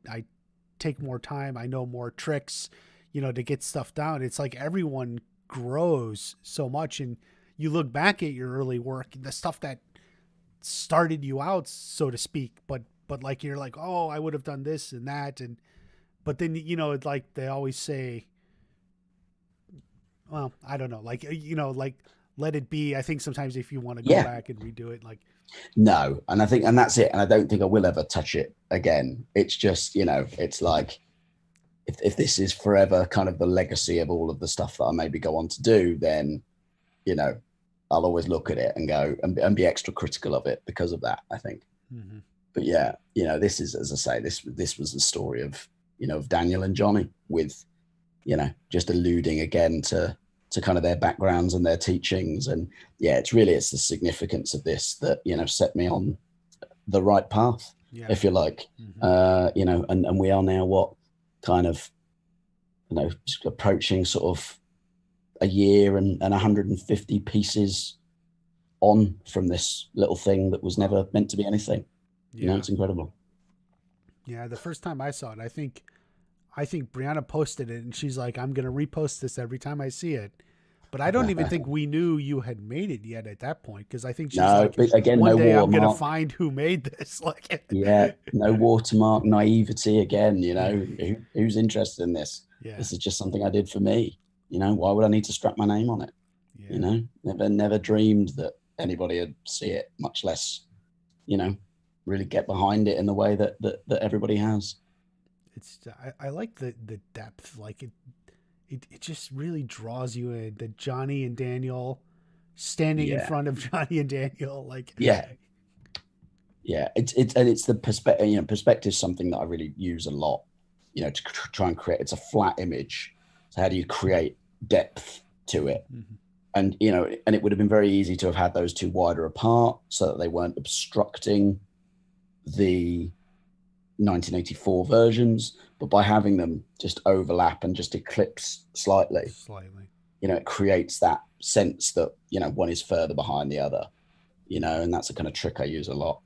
take more time, I know more tricks, to get stuff down. It's like everyone grows so much, and you look back at your early work, the stuff that started you out, so to speak, but like, you're like, oh, I would have done this and that. But then, it's like they always say, well, I don't know, like, let it be. I think sometimes if you want to go back and redo it, no. And I think, and that's it. And I don't think I will ever touch it again. It's just, it's like, if this is forever kind of the legacy of all of the stuff that I maybe go on to do, then, I'll always look at it and go and be extra critical of it because of that, I think. Mm-hmm. But yeah, this is, as I say, this was the story of, of Daniel and Johnny, with, just alluding again to kind of their backgrounds and their teachings. And yeah, it's the significance of this that, set me on the right path, if you like. Mm-hmm. And we are now what, kind of, approaching sort of a year and 150 pieces on from this little thing that was never meant to be anything. It's incredible. Yeah, the first time I saw it, I think Brianna posted it, and she's like, I'm gonna repost this every time I see it. But I don't even think we knew you had made it yet at that point, because I think she's again, one day I'm gonna find who made this. No watermark, naivety again. Who's interested in this? This is just something I did for me. Why would I need to strap my name on it? Never dreamed that anybody would see it, much less, really get behind it in the way that everybody has. I like the depth, it just really draws you in. The Johnny and Daniel standing in front of Johnny and Daniel, it's the perspective. Perspective is something that I really use a lot. To try and create. It's a flat image. So how do you create depth to it? Mm-hmm. And and it would have been very easy to have had those two wider apart so that they weren't obstructing the 1984 versions, but by having them just overlap and just eclipse slightly, it creates that sense that one is further behind the other, and that's a kind of trick I use a lot.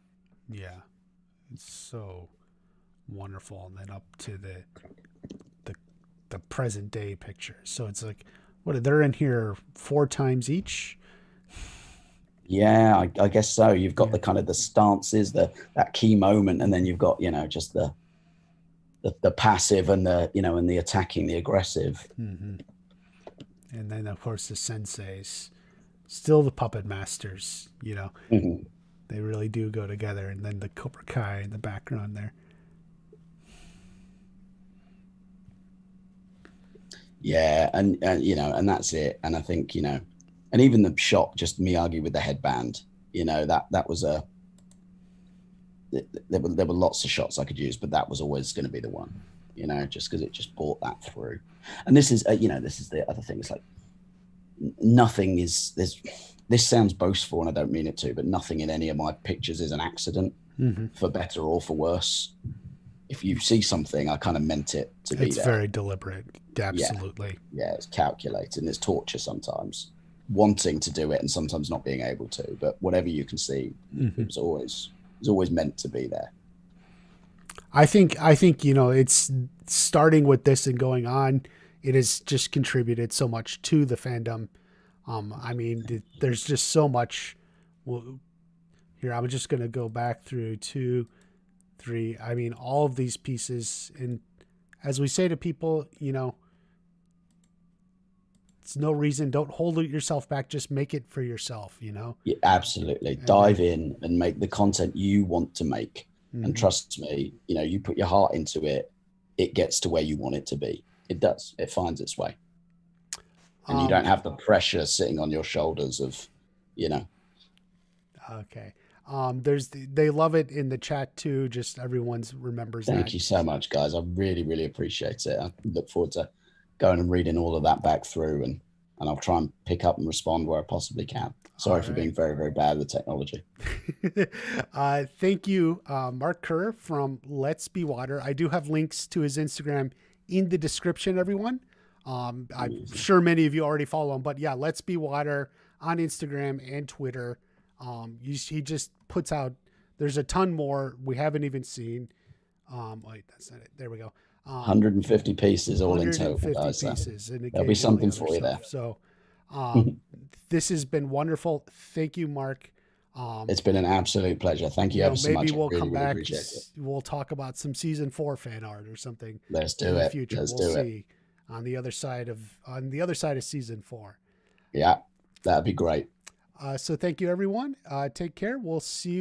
Yeah, it's so wonderful. And then up to the present day picture, so it's like, what, they're in here 4 times each. Yeah, I guess so. You've got the kind of the stances, that key moment, and then you've got just the passive and the and the attacking, the aggressive. Mm-hmm. And then of course the senseis, still the puppet masters. Mm-hmm. They really do go together. And then the Cobra Kai in the background there. Yeah, and and that's it. And I think and even the shot, just Miyagi with the headband, that was there were lots of shots I could use, but that was always going to be the one, just because it just brought that through. And this is, this is the other thing. It's like, nothing is, this sounds boastful, and I don't mean it to, but nothing in any of my pictures is an accident, mm-hmm. for better or for worse. If you see something, I kind of meant it to be there. It's very deliberate. Absolutely. Yeah, it's calculated, and it's torture sometimes, wanting to do it and sometimes not being able to. But whatever you can see, mm-hmm. it was always meant to be there. I think, it's starting with this and going on. It has just contributed so much to the fandom. I mean, there's just so much. Well, here, I'm just going to go back through 2, 3. I mean, all of these pieces. And as we say to people, it's no reason. Don't hold yourself back. Just make it for yourself. Yeah, absolutely. And then, Dive in and make the content you want to make. And mhm. trust me, you put your heart into it, it gets to where you want it to be. It does. It finds its way. And you um, don't have the pressure sitting on your shoulders of, you know, okay. They love it in the chat too. Just everyone's remembers that. thank you so much, guys. I really, really appreciate it. I look forward to going and reading all of that back through, and I'll try and pick up and respond where I possibly can. All Sorry for right. being very, very bad with technology. Thank you, Mark Kerr from Let's Be Water. I do have links to his Instagram in the description, everyone. I'm Amazing. sure many of you already follow him, but yeah, Let's Be Water on Instagram and Twitter. He just puts out, there's a ton more we haven't even seen. Wait, that's not it. There we go. 150 pieces all in total, 150 guys. So pieces and there'll be occasionally something other for you there. stuff. So, um, this has been wonderful. Thank you, Mark. Um, It's been an absolute pleasure. Thank you ever so maybe much. I we'll really, come really back. appreciate it. We'll talk about some season 4 fan art or something Let's in do the it. future. Let's We'll do it. see on the other side of season 4. Yeah, that'd be great. So thank you, everyone. Take care. We'll see you